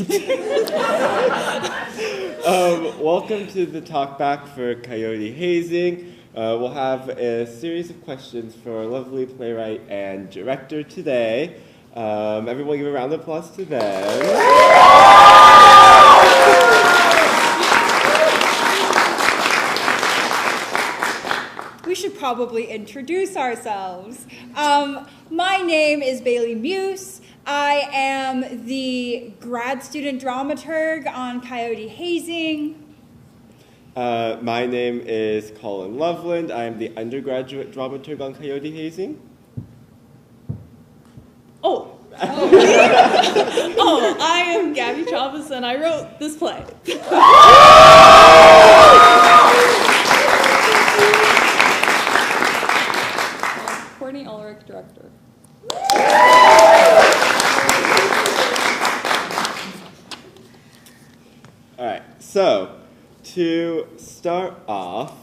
Welcome to the talkback for COYOTE HAZING. We'll have a series of questions for our lovely playwright and director today. Everyone give a round of applause to them. We should probably introduce ourselves. My name is Bailey Muse. I am the grad student dramaturg on COYOTE HAZING. My name is Colin Loveland. I am the undergraduate dramaturg on COYOTE HAZING. Oh, I am Gabby Chavez, and I wrote this play. Courtney, Ulrich, director. All right, so to start off,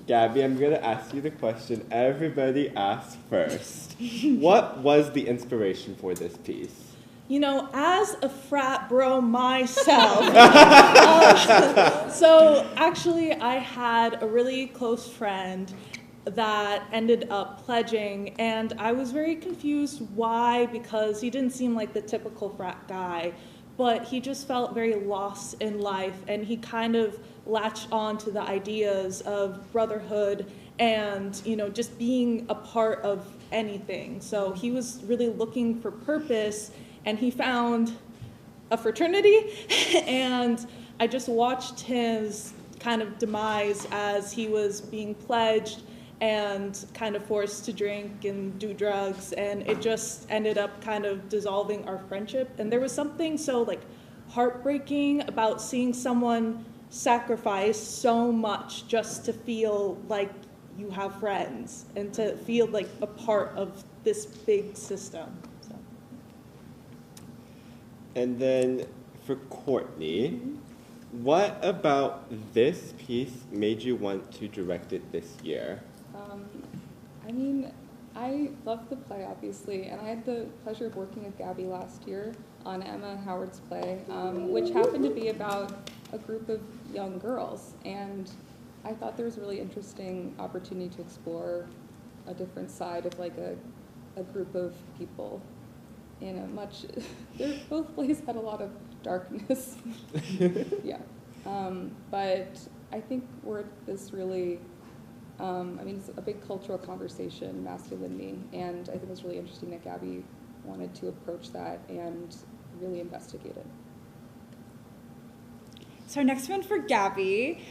Gabby, I'm going to ask you the question everybody asks first. What was the inspiration for this piece? You know, as a frat bro myself, so actually I had a really close friend that ended up pledging, and I was very confused why, because he didn't seem like the typical frat guy, but he just felt very lost in life, and he kind of latched on to the ideas of brotherhood and, you know, just being a part of anything. So he was really looking for purpose, and he found a fraternity, and I just watched his kind of demise as he was being pledged and kind of forced to drink and do drugs, and it just ended up kind of dissolving our friendship. And there was something so like heartbreaking about seeing someone sacrifice so much just to feel like you have friends and to feel like a part of this big system. So. And then for Courtney, what about this piece made you want to direct it this year? I mean, I love the play, obviously, and I had the pleasure of working with Gabby last year on Emma Howard's play, which happened to be about a group of young girls, and I thought there was a really interesting opportunity to explore a different side of like a group of people in a much, both plays had a lot of darkness, yeah, but I think we're at this really, I mean, it's a big cultural conversation, masculinity, and I think it's really interesting that Gabby wanted to approach that and really investigate it. So our next one for Gabby.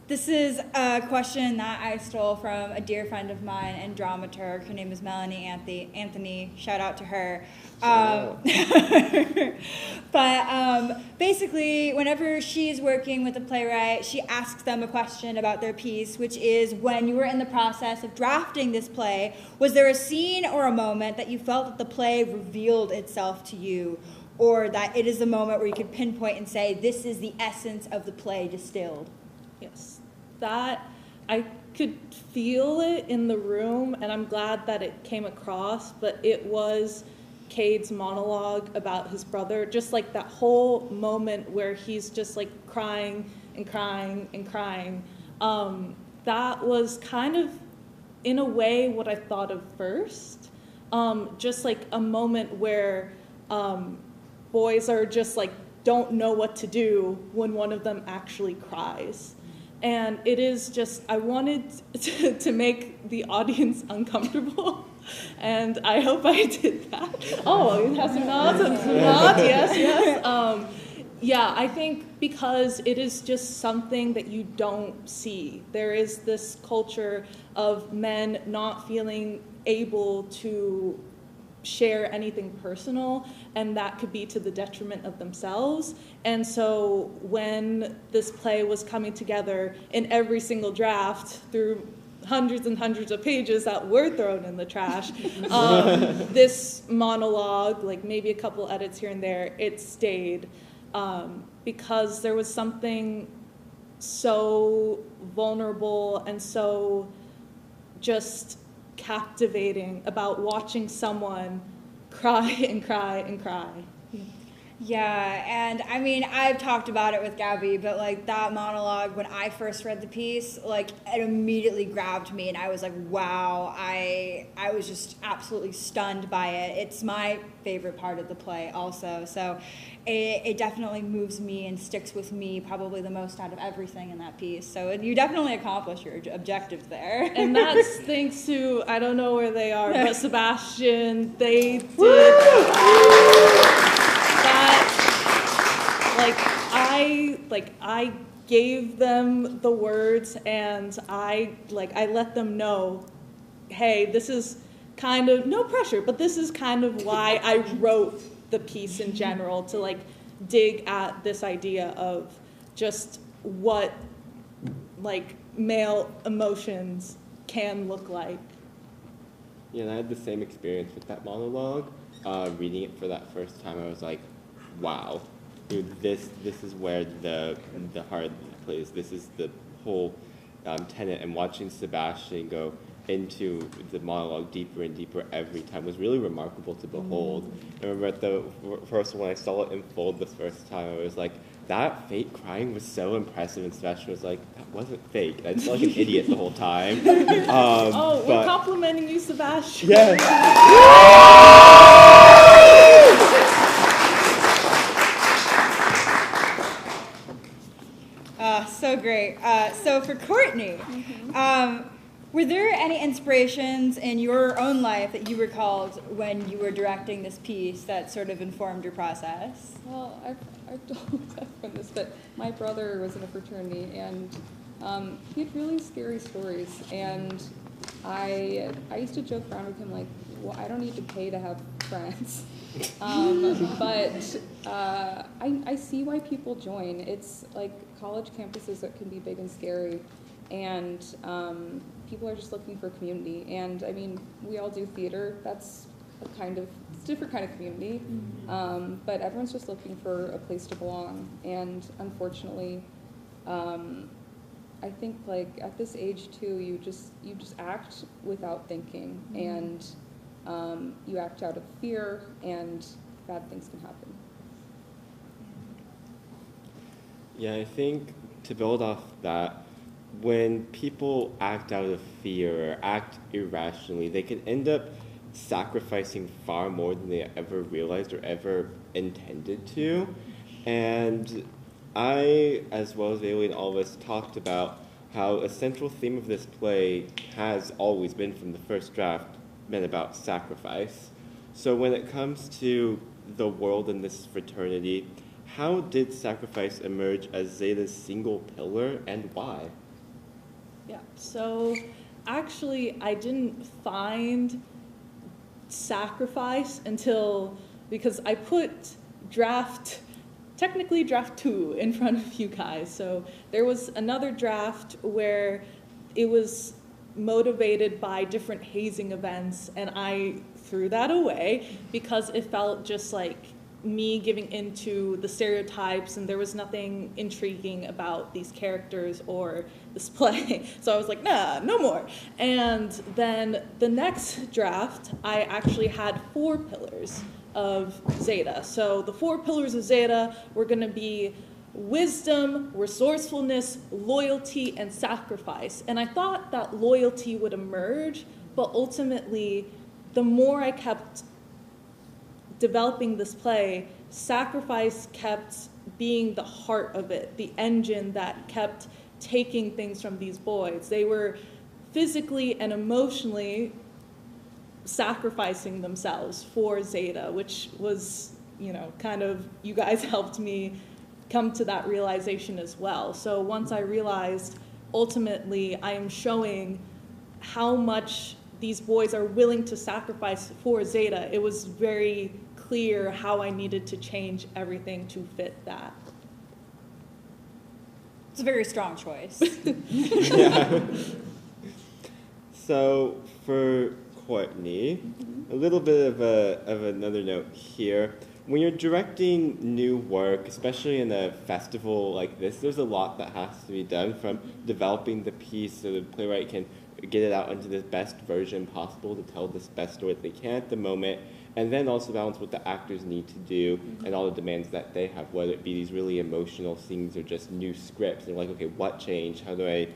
This is a question that I stole from a dear friend of mine and dramaturg. Her name is Melanie Anthony. Shout out to her. But basically, whenever she's working with a playwright, she asks them a question about their piece, which is, when you were in the process of drafting this play, was there a scene or a moment that you felt that the play revealed itself to you, or that it is the moment where you could pinpoint and say, this is the essence of the play distilled? Yes, that I could feel it in the room, and I'm glad that it came across, but it was Cade's monologue about his brother, just like that whole moment where he's just like crying and crying and crying. That was kind of, in a way, what I thought of first. Just like a moment where boys are just like, don't know what to do when one of them actually cries. And it is just, I wanted to make the audience uncomfortable. And I hope I did that. Oh, you have some nods and some nods, yes. Yeah, I think because it is just something that you don't see. There is this culture of men not feeling able to share anything personal, and that could be to the detriment of themselves. And so when this play was coming together in every single draft through hundreds and hundreds of pages that were thrown in the trash, this monologue, like maybe a couple edits here and there, it stayed because there was something so vulnerable and so just captivating about watching someone cry and cry and cry. Yeah, and I mean, I've talked about it with Gabby, but like that monologue, when I first read the piece, like it immediately grabbed me and I was like, wow, I was just absolutely stunned by it. It's my favorite part of the play also, so it definitely moves me and sticks with me probably the most out of everything in that piece. So you definitely accomplished your objectives there. And that's thanks to, I don't know where they are, but Sebastian, they did that. I gave them the words and I let them know, hey, this is kind of, no pressure, but this is kind of why I wrote the piece in general, to like dig at this idea of just what like male emotions can look like. Yeah, and I had the same experience with that monologue. Reading it for that first time, I was like, wow, dude, this is where the heart plays. This is the whole tenet, and watching Sebastian go into the monologue deeper and deeper every time was really remarkable to behold. I remember at the first when I saw it unfold the first time, I was like, that fake crying was so impressive, and Sebastian was like, that wasn't fake. I felt like an idiot the whole time. We're complimenting you, Sebastian. Yes. So great. So for Courtney, were there any inspirations in your own life that you recalled when you were directing this piece that sort of informed your process? Well, I've told everyone this, but my brother was in a fraternity, and he had really scary stories, and I used to joke around with him like, well, I don't need to pay to have friends. But I see why people join. It's like college campuses that can be big and scary, and people are just looking for community. And I mean, we all do theater. That's it's a different kind of community, but everyone's just looking for a place to belong. And unfortunately, I think like at this age too, you just act without thinking, and you act out of fear, and bad things can happen. Yeah, I think to build off that, when people act out of fear or act irrationally, they can end up sacrificing far more than they ever realized or ever intended to. And I, as well as Bailey and all of us, talked about how a central theme of this play has always been from the first draft been about sacrifice. So when it comes to the world in this fraternity, how did sacrifice emerge as Zeta's single pillar, and why? Yeah, so actually I didn't find sacrifice because I put technically draft 2 in front of you guys. So there was another draft where it was motivated by different hazing events, and I threw that away because it felt just like me giving into the stereotypes, and there was nothing intriguing about these characters or this play. So I was like, nah, no more. And then the next draft, I actually had 4 pillars of Zeta. So the 4 pillars of Zeta were going to be wisdom, resourcefulness, loyalty, and sacrifice. And I thought that loyalty would emerge, but ultimately, the more I kept developing this play, sacrifice kept being the heart of it, the engine that kept taking things from these boys. They were physically and emotionally sacrificing themselves for Zeta, which was, you know, kind of, you guys helped me come to that realization as well. So once I realized, ultimately, I am showing how much these boys are willing to sacrifice for Zeta, it was very clear how I needed to change everything to fit that. It's a very strong choice. Yeah. So for Courtney, a little bit of another note here. When you're directing new work, especially in a festival like this, there's a lot that has to be done, from developing the piece so the playwright can get it out into the best version possible to tell the best story that they can at the moment, and then also balance what the actors need to do and all the demands that they have, whether it be these really emotional scenes or just new scripts. And like, okay, what changed? How do I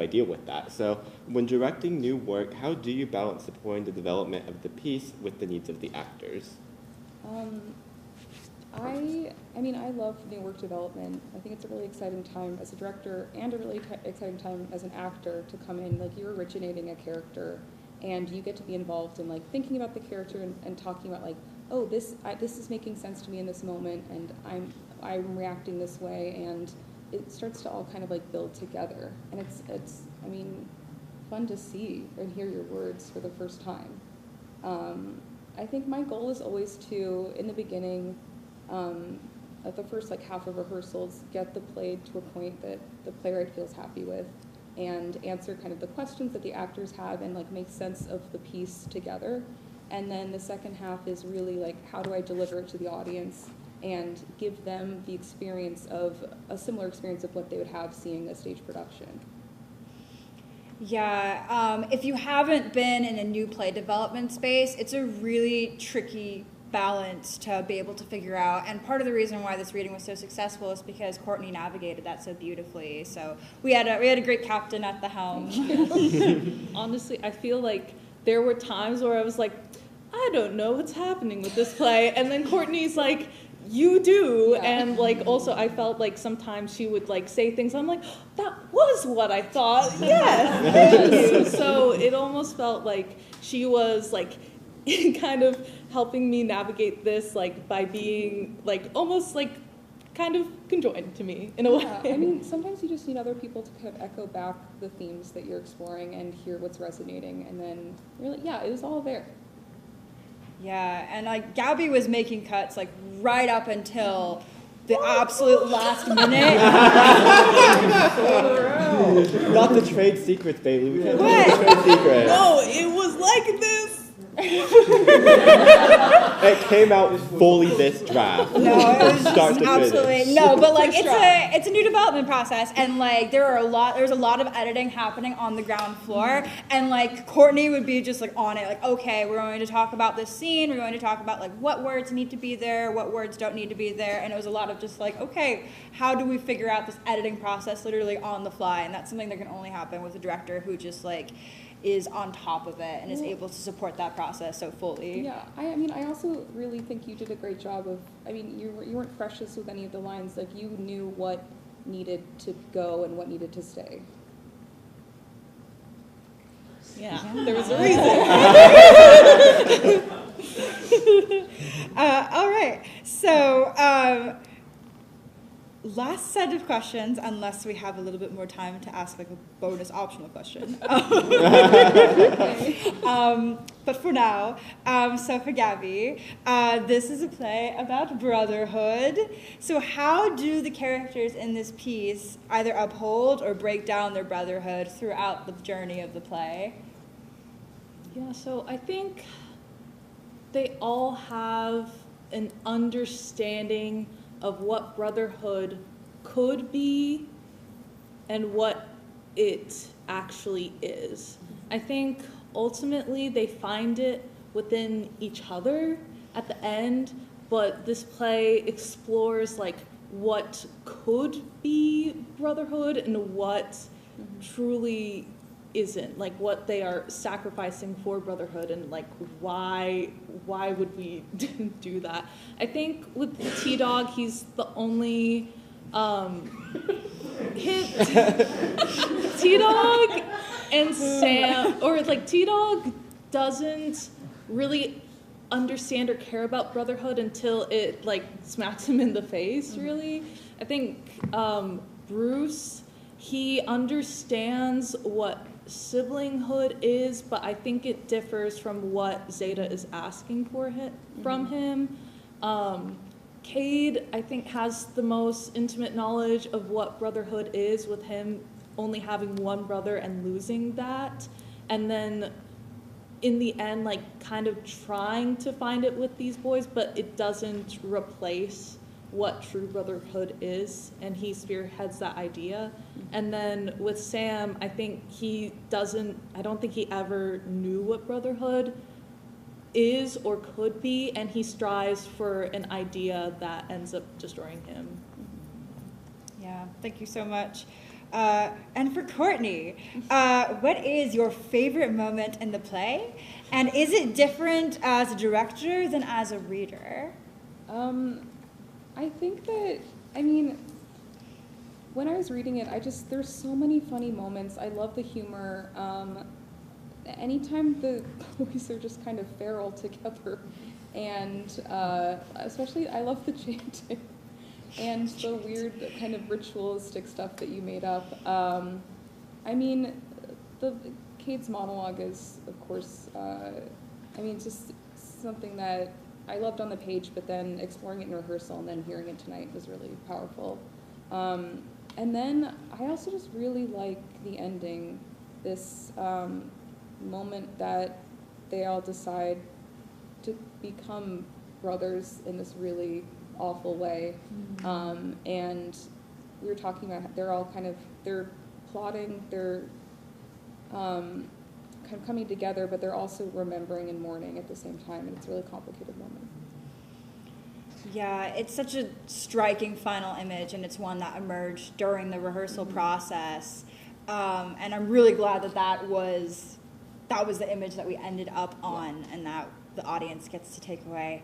deal with that? So when directing new work, how do you balance supporting the development of the piece with the needs of the actors? I mean, I love new work development. I think it's a really exciting time as a director and a really exciting time as an actor to come in. Like, you're originating a character, and you get to be involved in like thinking about the character and talking about like, oh, this is making sense to me in this moment, and I'm reacting this way, and it starts to all kind of like build together. And it's I mean, fun to see and hear your words for the first time. I think my goal is always to, in the beginning, at the first like half of rehearsals, get the play to a point that the playwright feels happy with, and answer kind of the questions that the actors have and like make sense of the piece together. And then the second half is really like, how do I deliver it to the audience and give them the experience of a similar experience of what they would have seeing a stage production. Yeah, if you haven't been in a new play development space, it's a really tricky balance to be able to figure out. And part of the reason why this reading was so successful is because Courtney navigated that so beautifully. So we had a great captain at the helm. Honestly, I feel like there were times where I was like, I don't know what's happening with this play. And then Courtney's like, you do. Yeah. And like, also I felt like sometimes she would like say things, I'm like, that was what I thought. Yes, thank you. So it almost felt like she was like kind of helping me navigate this, like by being like almost like kind of conjoined to me in a way. I mean, sometimes you just need other people to kind of echo back the themes that you're exploring and hear what's resonating, and then you're like, yeah, it was all there. Yeah, and like Gabby was making cuts like right up until the absolute last minute. Not the trade secrets, Bailey. We can't tell the trade secrets. No, it was like this. It came out fully this draft. No, it was start to absolutely finish. no, but like it's a new development process, and like there's a lot of editing happening on the ground floor, and like Courtney would be just like on it, like, okay, we're going to talk about this scene, we're going to talk about like what words need to be there, what words don't need to be there, and it was a lot of just like, okay, how do we figure out this editing process literally on the fly? And that's something that can only happen with a director who just like is on top of it and is able to support that process so fully. Yeah, I mean, I also really think you did a great job of, I mean, you weren't precious with any of the lines, like you knew what needed to go and what needed to stay. Yeah, there was a reason. All right, so last set of questions, unless we have a little bit more time to ask like a bonus optional question. But for now, so for Gabby, this is a play about brotherhood. So how do the characters in this piece either uphold or break down their brotherhood throughout the journey of the play? Yeah, so I think they all have an understanding of what brotherhood could be and what it actually is. I think ultimately they find it within each other at the end, but this play explores like what could be brotherhood and what truly isn't, like what they are sacrificing for brotherhood, and like why would we do that. I think with T-Dog, he's the only T-Dog and Sam, or like T-Dog doesn't really understand or care about brotherhood until it like smacks him in the face, really. I think Bruce, he understands what siblinghood is, but I think it differs from what Zeta is asking for from him. Cade, I think, has the most intimate knowledge of what brotherhood is, with him only having one brother and losing that. And then in the end, like, kind of trying to find it with these boys, but it doesn't replace what true brotherhood is, and he spearheads that idea. And then with Sam, I think I don't think he ever knew what brotherhood is or could be, and he strives for an idea that ends up destroying him. Yeah, thank you so much. And for Courtney, what is your favorite moment in the play? And is it different as a director than as a reader? I think that, I mean, when I was reading it, there's so many funny moments. I love the humor. Anytime the boys are just kind of feral together, and especially I love the chanting and the weird kind of ritualistic stuff that you made up. I mean, Cade's monologue is, of course, just something that I loved on the page, but then exploring it in rehearsal and then hearing it tonight was really powerful. And then I also just really like the ending, this moment that they all decide to become brothers in this really awful way. And we were talking about they're plotting, they're kind of coming together, but they're also remembering and mourning at the same time, and it's a really complicated moment. Yeah, it's such a striking final image, and it's one that emerged during the rehearsal process. And I'm really glad that was the image that we ended up on, and that the audience gets to take away.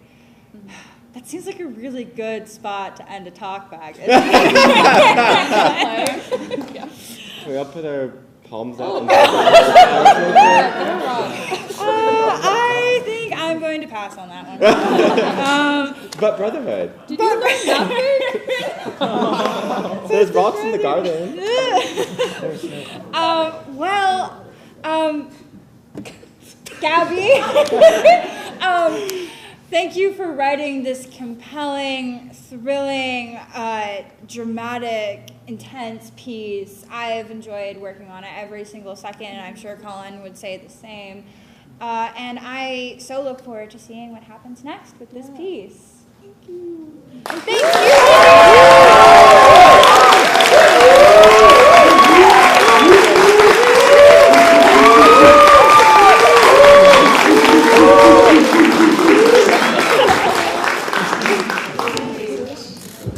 That seems like a really good spot to end a talkback. Can we all put our palms out? I think I'm going to pass on that one. But brotherhood. Did you learn nothing? There's rocks in the garden. Gabby, thank you for writing this compelling, thrilling, dramatic, intense piece. I've enjoyed working on it every single second, and I'm sure Colin would say the same. And I so look forward to seeing what happens next with this piece. Thank you. And thank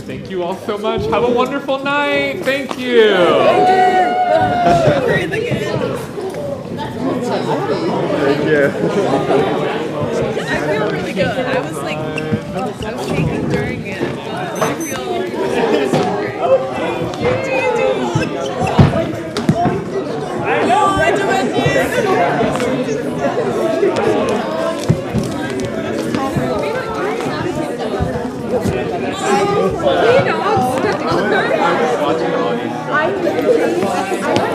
Thank you all so much. Have a wonderful night. Thank you. Thank you. I feel really good. I was like,